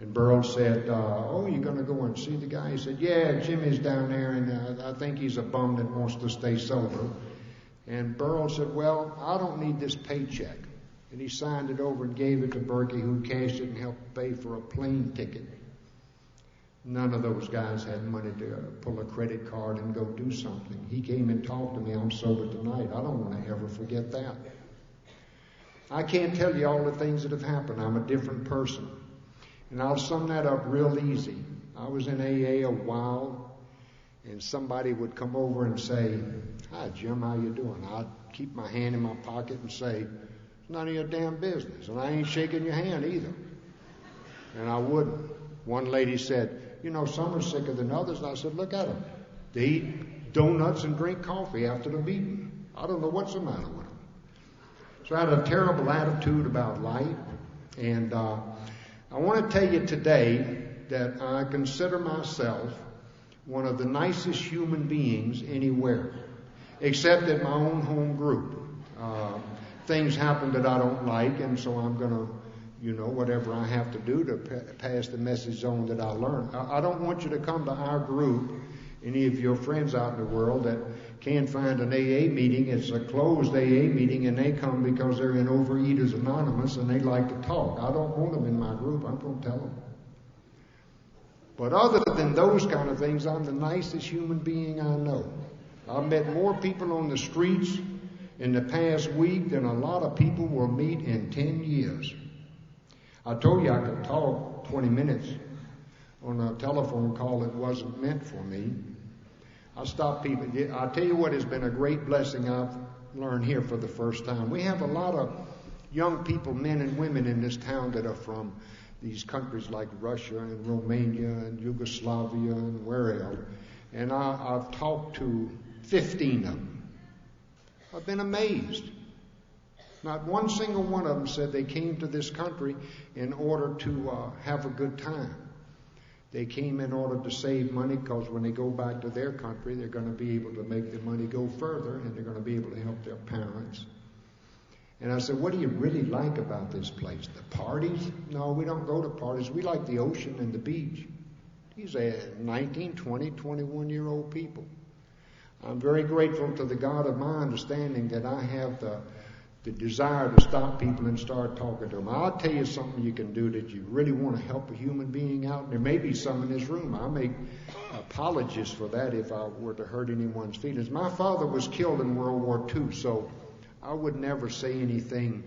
And Burl said, you're going to go and see the guy? He said, yeah, Jimmy's down there, and I think he's a bum that wants to stay sober. And Burl said, well, I don't need this paycheck. And he signed it over and gave it to Berkey, who cashed it and helped pay for a plane ticket. None of those guys had money to pull a credit card and go do something. He came and talked to me, I'm sober tonight. I don't want to ever forget that. I can't tell you all the things that have happened. I'm a different person. And I'll sum that up real easy. I was in AA a while, and somebody would come over and say, hi, Jim, how you doing? I'd keep my hand in my pocket and say, it's none of your damn business. And I ain't shaking your hand either. And I wouldn't. One lady said, some are sicker than others. And I said, look at them. They eat donuts and drink coffee after the meeting. I don't know what's the matter with them. So I had a terrible attitude about life. And I want to tell you today that I consider myself one of the nicest human beings anywhere, except at my own home group. Things happen that I don't like, and so I'm going to, whatever I have to do to pass the message on that I learned. I don't want you to come to our group any of your friends out in the world that can't find an AA meeting, it's a closed AA meeting, and they come because they're in Overeaters Anonymous and they like to talk. I don't want them in my group. I'm going to tell them. But other than those kind of things, I'm the nicest human being I know. I've met more people on the streets in the past week than a lot of people will meet in 10 years. I told you I could talk 20 minutes on a telephone call that wasn't meant for me. I stop people. I'll tell you what has been a great blessing I've learned here for the first time. We have a lot of young people, men and women in this town that are from these countries like Russia and Romania and Yugoslavia and wherever. And I've talked to 15 of them. I've been amazed. Not one single one of them said they came to this country in order to have a good time. They came in order to save money because when they go back to their country, they're going to be able to make the money go further and they're going to be able to help their parents. And I said, what do you really like about this place? The parties? No, we don't go to parties. We like the ocean and the beach. These are 19, 20, 21-year-old people. I'm very grateful to the God of my understanding that I have the desire to stop people and start talking to them. I'll tell you something you can do that you really want to help a human being out. And there may be some in this room. I make apologies for that if I were to hurt anyone's feelings. My father was killed in World War II, so I would never say anything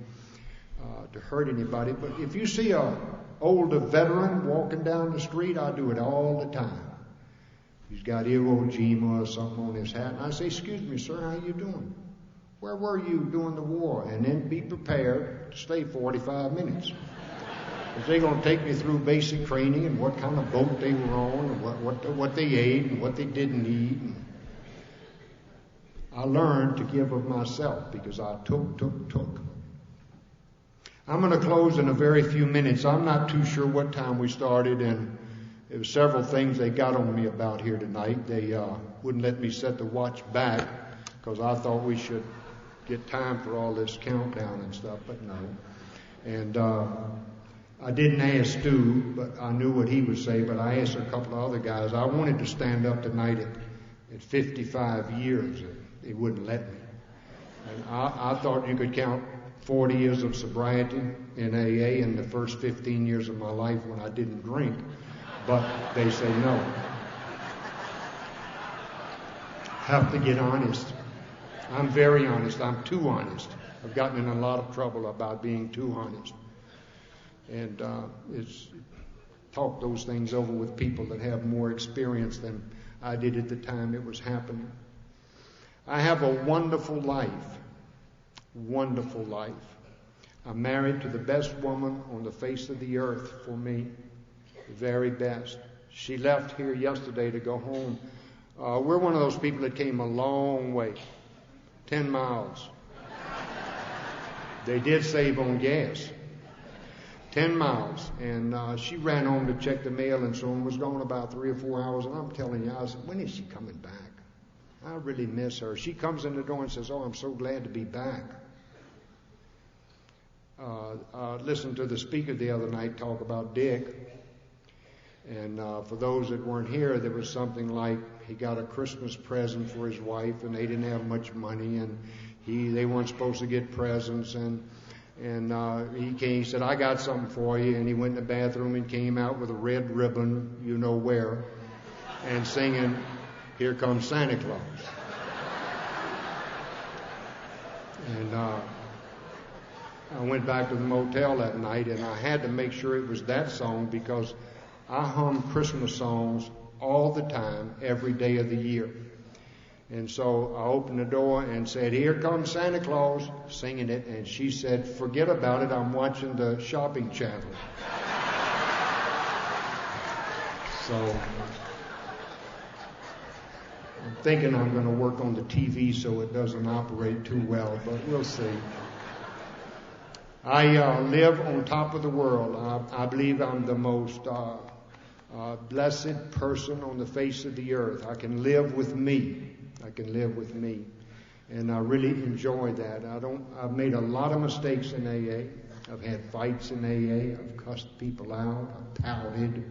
to hurt anybody. But if you see an older veteran walking down the street, I do it all the time. He's got Iwo Jima or something on his hat. And I say, excuse me, sir, how you doing? Where were you during the war? And then be prepared to stay 45 minutes. Because they're going to take me through basic training and what kind of boat they were on and what they ate and what they didn't eat. And I learned to give of myself because I took. I'm going to close in a very few minutes. I'm not too sure what time we started, and there were several things they got on me about here tonight. They wouldn't let me set the watch back because I thought we should get time for all this countdown and stuff, but no. And I didn't ask Stu, but I knew what he would say, but I asked a couple of other guys. I wanted to stand up tonight at 55 years. They wouldn't let me. And I thought you could count 40 years of sobriety in AA and the first 15 years of my life when I didn't drink. But they say no. Have to get honest. I'm very honest. I'm too honest. I've gotten in a lot of trouble about being too honest. And talk those things over with people that have more experience than I did at the time it was happening. I have a wonderful life. Wonderful life. I'm married to the best woman on the face of the earth for me. The very best. She left here yesterday to go home. We're one of those people that came a long way. 10 miles. They did save on gas. 10 miles. And she ran home to check the mail and so on. Was gone about 3 or 4 hours. And I'm telling you, I said, when is she coming back? I really miss her. She comes in the door and says, oh, I'm so glad to be back. Listened to the speaker the other night talk about Dick. And for those that weren't here, there was something like he got a Christmas present for his wife, and they didn't have much money, and they weren't supposed to get presents, and he came. He said, "I got something for you," and he went in the bathroom and came out with a red ribbon, you know where, and singing, "Here Comes Santa Claus." And I went back to the motel that night, and I had to make sure it was that song because I hum Christmas songs all the time, every day of the year. And so I opened the door and said, "Here comes Santa Claus," singing it. And she said, "Forget about it, I'm watching the shopping channel." So I'm thinking I'm going to work on the TV so it doesn't operate too well, but we'll see. I live on top of the world. I believe I'm the most blessed person on the face of the earth. I can live with me. And I really enjoy that. I've made a lot of mistakes in AA. I've had fights in AA. I've cussed people out. I've pouted.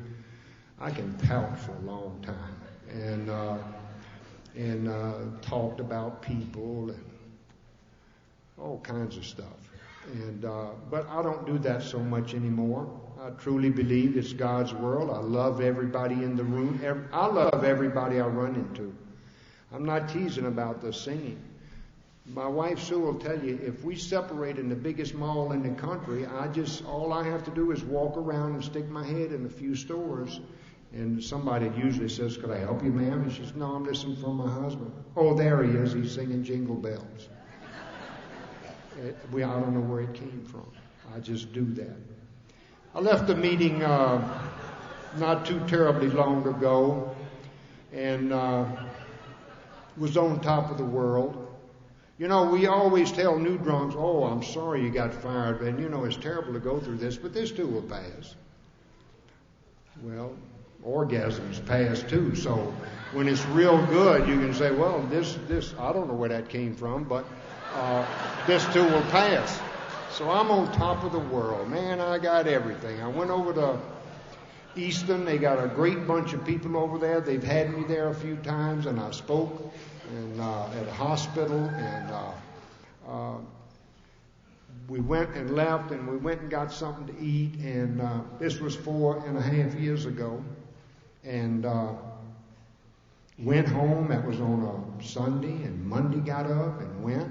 I can pout for a long time. and talked about people and all kinds of stuff. But I don't do that so much anymore. I truly believe it's God's world. I love everybody in the room. I love everybody I run into. I'm not teasing about the singing. My wife Sue will tell you, if we separate in the biggest mall in the country, all I have to do is walk around and stick my head in a few stores, and somebody usually says, "Could I help you, ma'am?" And she says, "No, I'm listening for my husband." "Oh, there he is. He's singing Jingle Bells." I don't know where it came from. I just do that. I left the meeting not too terribly long ago, and was on top of the world. You know, we always tell new drunks, "Oh, I'm sorry you got fired, and you know it's terrible to go through this, but this too will pass." Well, orgasms pass too, so when it's real good, you can say, "Well, this I don't know where that came from, but this too will pass." So I'm on top of the world. Man, I got everything. I went over to Easton. They got a great bunch of people over there. They've had me there a few times, and I spoke at a hospital, and we went and left, and we went and got something to eat, and this was 4.5 years ago, and went home. That was on a Sunday, and Monday got up and went.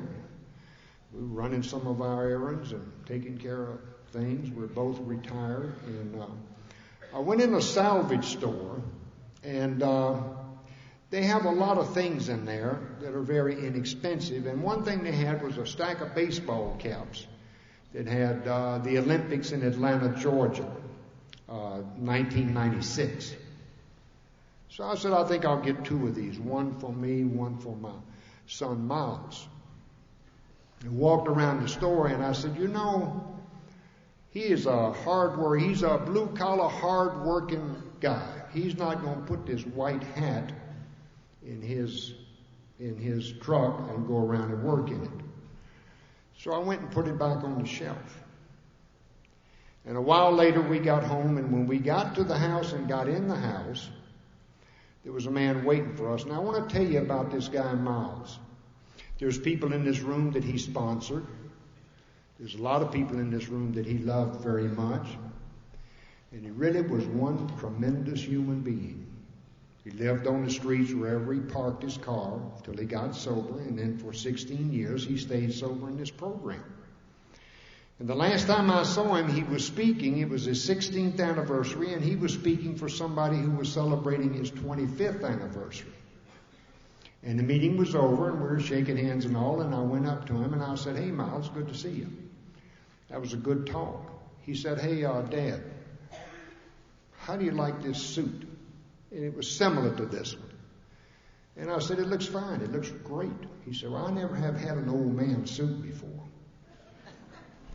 We were running some of our errands and taking care of things. We're both retired, and I went in a salvage store, and they have a lot of things in there that are very inexpensive. And one thing they had was a stack of baseball caps that had the Olympics in Atlanta, Georgia, 1996. So I said, I think I'll get 2 of these, one for me, one for my son Miles. I walked around the store, and I said, you know, he is a he's a blue-collar, hard-working guy. He's not going to put this white hat in his truck and go around and work in it. So I went and put it back on the shelf. And a while later we got home, and when we got to the house and got in the house, there was a man waiting for us. And I want to tell you about this guy, Miles. There's people in this room that he sponsored. There's a lot of people in this room that he loved very much. And he really was one tremendous human being. He lived on the streets wherever he parked his car till he got sober, and then for 16 years he stayed sober in this program. And the last time I saw him, he was speaking. It was his 16th anniversary, and he was speaking for somebody who was celebrating his 25th anniversary. And the meeting was over, and we were shaking hands and all, and I went up to him, and I said, "Hey, Miles, good to see you." That was a good talk. He said, "Hey, Dad, how do you like this suit?" And it was similar to this one. And I said, "It looks fine. It looks great." He said, "Well, I never have had an old man suit before."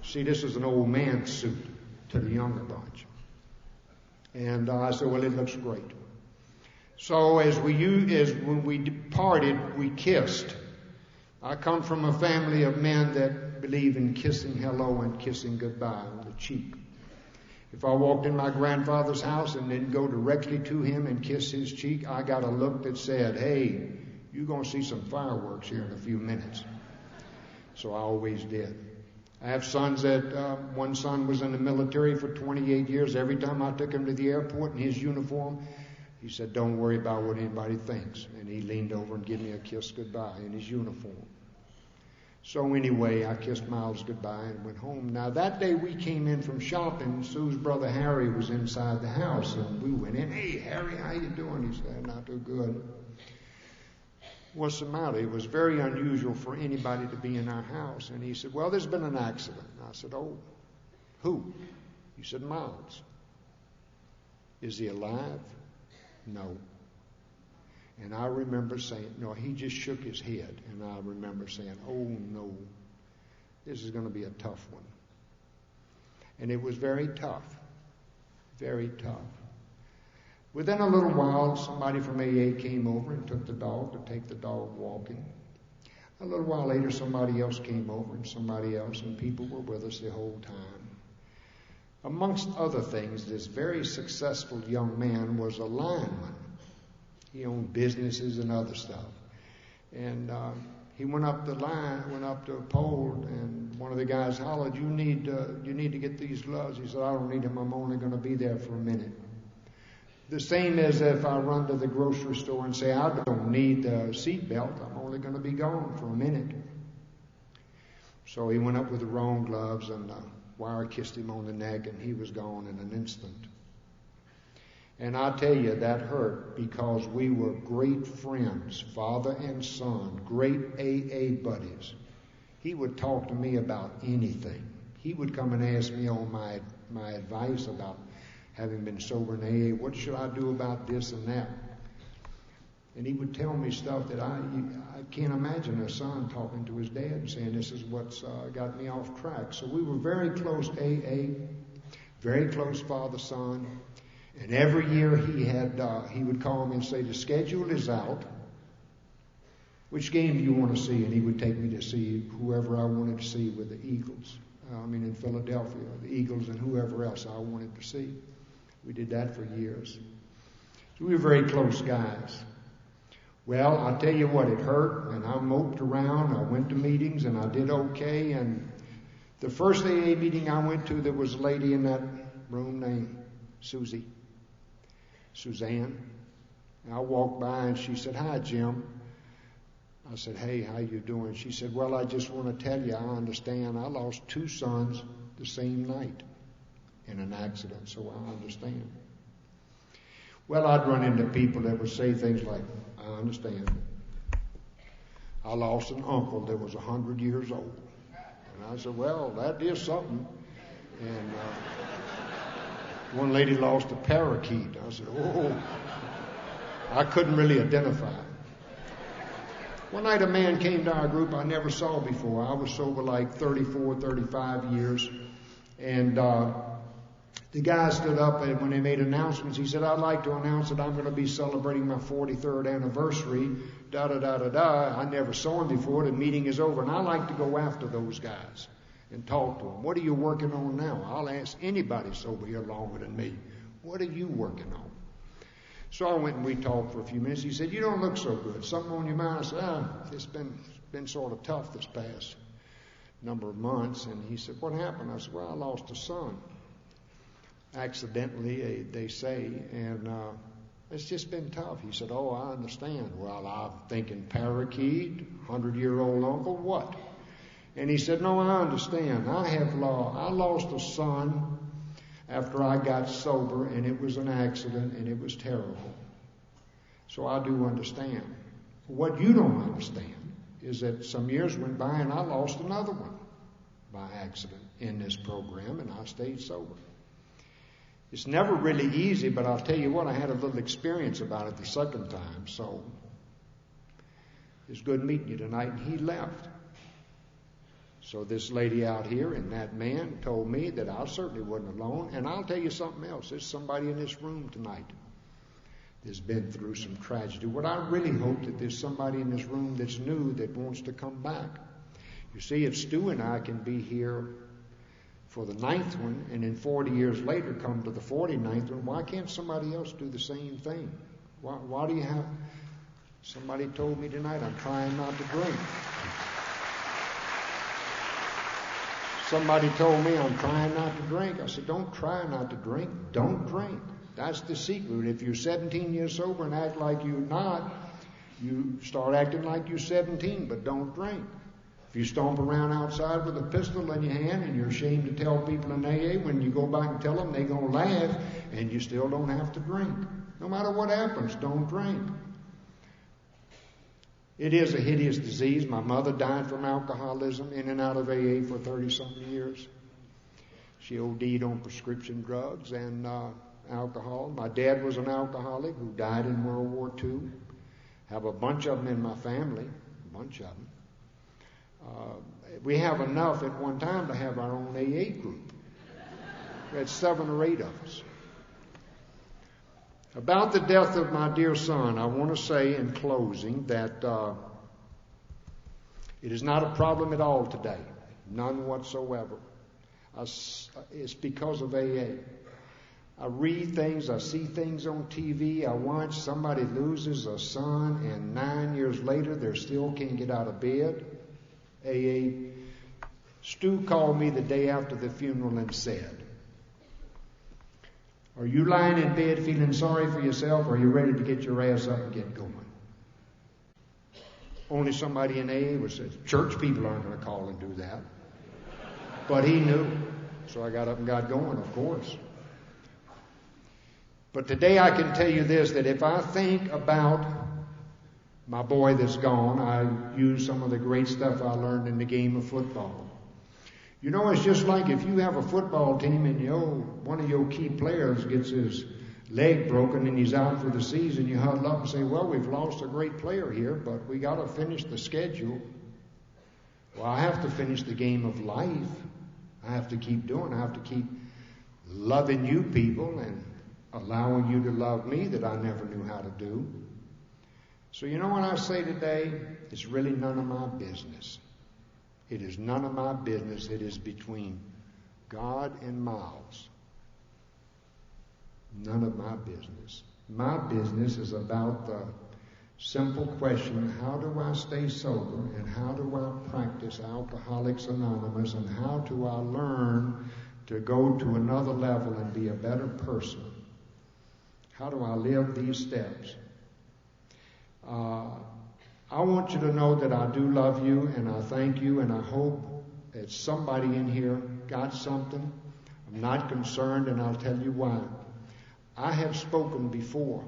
See, this is an old man suit to the younger bunch. And I said, "Well, it looks great." So when we departed, we kissed. I come from a family of men that believe in kissing hello and kissing goodbye on the cheek. If I walked in my grandfather's house and didn't go directly to him and kiss his cheek, I got a look that said, "Hey, you're going to see some fireworks here in a few minutes." So I always did. I have sons that, one son was in the military for 28 years. Every time I took him to the airport in his uniform, he said, "Don't worry about what anybody thinks." And he leaned over and gave me a kiss goodbye in his uniform. So anyway, I kissed Miles goodbye and went home. Now that day we came in from shopping. Sue's brother Harry was inside the house, and we went in. "Hey, Harry, how you doing?" He said, "Not too good." "What's the matter?" It was very unusual for anybody to be in our house. And he said, "Well, there's been an accident." And I said, "Oh, who?" He said, "Miles." "Is he alive?" "No." And I remember saying, no, he just shook his head. And I remember saying, "Oh, no, this is going to be a tough one." And it was very tough, very tough. Within a little while, somebody from AA came over and took the dog to take the dog walking. A little while later, somebody else came over, and somebody else, and people were with us the whole time. Amongst other things, this very successful young man was a lineman. He owned businesses and other stuff. And he went up the line, went up to a pole, and one of the guys hollered, you need to get these gloves. He said, I don't need them. I'm only going to be there for a minute. The same as if I run to the grocery store and say, I don't need the seat belt. I'm only going to be gone for a minute. So he went up with the wrong gloves, and the wire kissed him on the neck, and he was gone in an instant. And I tell you, that hurt because we were great friends, father and son, great AA buddies. He would talk to me about anything. He would come and ask me on my advice about having been sober in AA. What should I do about this and that? And he would tell me stuff that I can't imagine a son talking to his dad and saying, this is what's got me off track. So we were very close AA, very close father-son. And every year he would call me and say, the schedule is out. Which game do you want to see? And he would take me to see whoever I wanted to see with the Eagles. In Philadelphia, the Eagles and whoever else I wanted to see. We did that for years. So we were very close guys. Well, I'll tell you what, it hurt, and I moped around. I went to meetings, and I did okay. And the first AA meeting I went to, there was a lady in that room named Suzanne. And I walked by, and she said, hi, Jim. I said, hey, how you doing? She said, well, I just want to tell you, I understand. I lost 2 sons the same night in an accident, so I understand. Well, I'd run into people that would say things like, I understand. I lost an uncle that was 100 years old. And I said, well, that is something. And one lady lost a parakeet. I said, oh, I couldn't really identify it. One night a man came to our group I never saw before. I was sober like 34, 35 years. And the guy stood up, and when they made announcements, he said, I'd like to announce that I'm going to be celebrating my 43rd anniversary, da-da-da-da-da. I never saw him before. The meeting is over. And I like to go after those guys and talk to them. What are you working on now? I'll ask anybody sober here longer than me. What are you working on? So I went and we talked for a few minutes. He said, you don't look so good. Something on your mind? I said, it's been sort of tough this past number of months. And he said, what happened? I said, well, I lost a son. Accidentally, they say, and it's just been tough. He said, oh, I understand. Well, I'm thinking parakeet, 100-year-old uncle, what? And he said, no, I understand. I lost a son after I got sober, and it was an accident, and it was terrible. So I do understand. What you don't understand is that some years went by, and I lost another one by accident in this program, and I stayed sober. It's never really easy, but I'll tell you what, I had a little experience about it the second time, so it's good meeting you tonight. And he left. So this lady out here and that man told me that I certainly wasn't alone. And I'll tell you something else. There's somebody in this room tonight that's been through some tragedy. What I really hope that there's somebody in this room that's new that wants to come back. You see, if Stu and I can be here for the 9th one, and then 40 years later come to the 49th one, why can't somebody else do the same thing? Why do you have... Somebody told me tonight, I'm trying not to drink. Somebody told me I'm trying not to drink. I said, don't try not to drink. Don't drink. That's the secret. If you're 17 years sober and act like you're not, you start acting like you're 17, but don't drink. If you stomp around outside with a pistol in your hand and you're ashamed to tell people in AA, when you go back and tell them, they're going to laugh, and you still don't have to drink. No matter what happens, don't drink. It is a hideous disease. My mother died from alcoholism, in and out of AA for 30-something years. She OD'd on prescription drugs and alcohol. My dad was an alcoholic who died in World War II. Have a bunch of them in my family, a bunch of them. We have enough at one time to have our own AA group. We had 7 or 8 of us. About the death of my dear son, I want to say in closing that it is not a problem at all today. None whatsoever. It's because of AA. I read things, I see things on TV, I watch somebody loses a son and 9 years later they still can't get out of bed. Stu called me the day after the funeral and said, "Are you lying in bed feeling sorry for yourself, or are you ready to get your ass up and get going?" Only somebody in AA would say, church people aren't going to call and do that. But he knew. So I got up and got going, of course. But today I can tell you this, that if I think about my boy that's gone, I use some of the great stuff I learned in the game of football. You know, it's just like if you have a football team and one of your key players gets his leg broken and he's out for the season, you huddle up and say, well, we've lost a great player here, but we got to finish the schedule. Well, I have to finish the game of life. I have to keep doing. I have to keep loving you people and allowing you to love me that I never knew how to do. So you know what I say today? It's really none of my business. It is none of my business. It is between God and Miles. None of my business. My business is about the simple question, how do I stay sober, and how do I practice Alcoholics Anonymous, and how do I learn to go to another level and be a better person? How do I live these steps? I want you to know that I do love you, and I thank you, and I hope that somebody in here got something. I'm not concerned, and I'll tell you why. I have spoken before.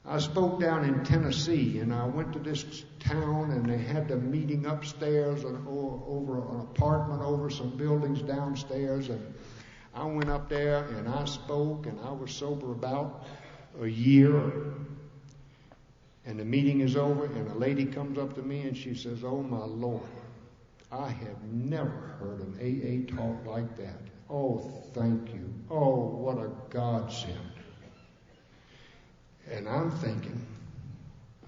I spoke down in Tennessee, and I went to this town, and they had the meeting upstairs and over an apartment, over some buildings downstairs, and I went up there, and I spoke, and I was sober about a year, and the meeting is over, and a lady comes up to me, and she says, "Oh, my Lord, I have never heard an AA talk like that. Oh, thank you. Oh, what a godsend." And I'm thinking,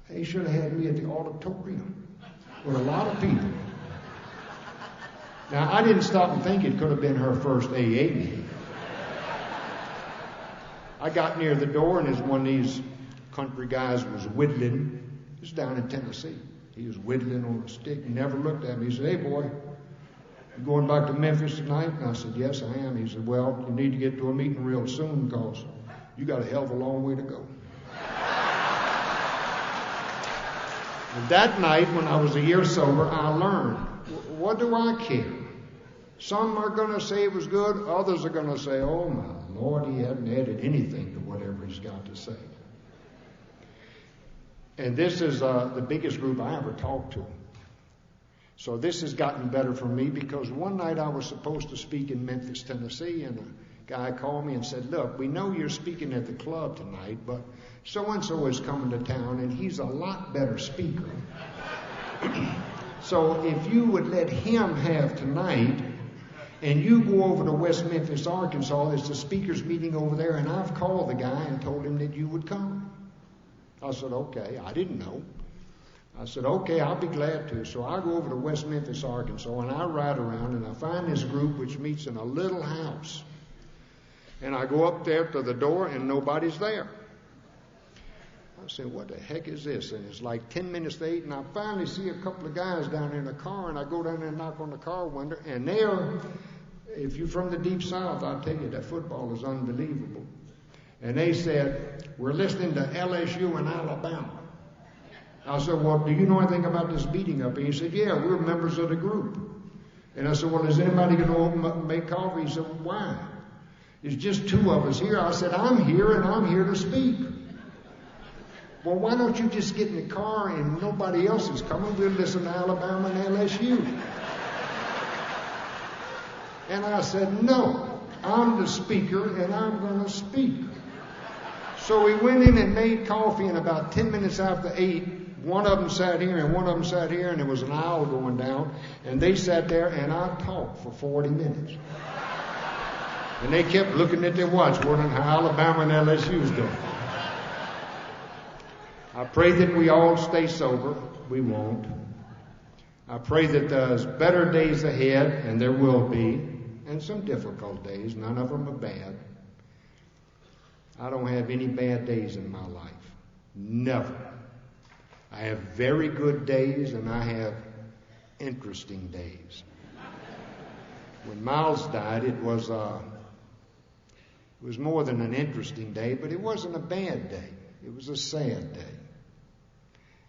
they should have had me at the auditorium with a lot of people. Now, I didn't stop and think it could have been her first AA meeting. I got near the door, and as one of these country guys was whittling, this is down in Tennessee. He was whittling on a stick. He never looked at me. He said, "Hey, boy, you going back to Memphis tonight?" And I said, "Yes, I am." He said, "Well, you need to get to a meeting real soon because you got a hell of a long way to go." And that night, when I was a year sober, I learned, what do I care? Some are going to say it was good. Others are going to say, "Oh, my Lord, he hadn't added anything to whatever he's got to say." And this is the biggest group I ever talked to. So this has gotten better for me because one night I was supposed to speak in Memphis, Tennessee, and a guy called me and said, "Look, we know you're speaking at the club tonight, but so-and-so is coming to town, and he's a lot better speaker. So if you would let him have tonight, and you go over to West Memphis, Arkansas, there's a speakers meeting over there, and I've called the guy and told him that you would come." I said, "Okay." I didn't know. I said, "Okay, I'll be glad to." So I go over to West Memphis, Arkansas, and I ride around, and I find this group which meets in a little house. And I go up there to the door, and nobody's there. I said, "What the heck is this?" And it's like 10 minutes to 8, and I finally see a couple of guys down there in a car, and I go down there and knock on the car window, and there, if you're from the Deep South, I'll tell you that football is unbelievable. And they said, "We're listening to LSU in Alabama." I said, "Well, do you know anything about this meeting up here?" He said, "Yeah, we're members of the group." And I said, "Well, is anybody going to open up and make coffee?" He said, "Well, why? It's just 2 of us here." I said, "I'm here, and I'm here to speak." "Well, why don't you just get in the car and nobody else is coming? We'll listen to Alabama and LSU." And I said, "No, I'm the speaker, and I'm going to speak." So we went in and made coffee, and about 10 minutes after 8, one of them sat here and one of them sat here, and there was an aisle going down, and they sat there, and I talked for 40 minutes. And they kept looking at their watch, wondering how Alabama and LSU was doing. I pray that we all stay sober. We won't. I pray that there's better days ahead, and there will be, and some difficult days. None of them are bad. I don't have any bad days in my life. Never. I have very good days and I have interesting days. When Miles died, it was more than an interesting day, but it wasn't a bad day. It was a sad day.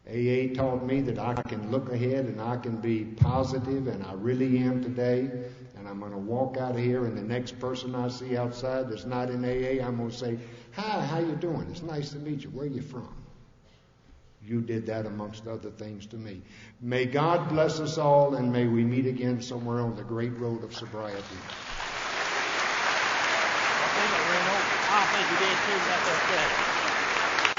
AA taught me that I can look ahead and I can be positive, and I really am today. And I'm going to walk out of here, and the next person I see outside that's not in AA, I'm going to say, "Hi, how you doing? It's nice to meet you. Where you from?" You did that amongst other things to me. May God bless us all, and may we meet again somewhere on the great road of sobriety. I think it ran over. I think you did too. That's okay.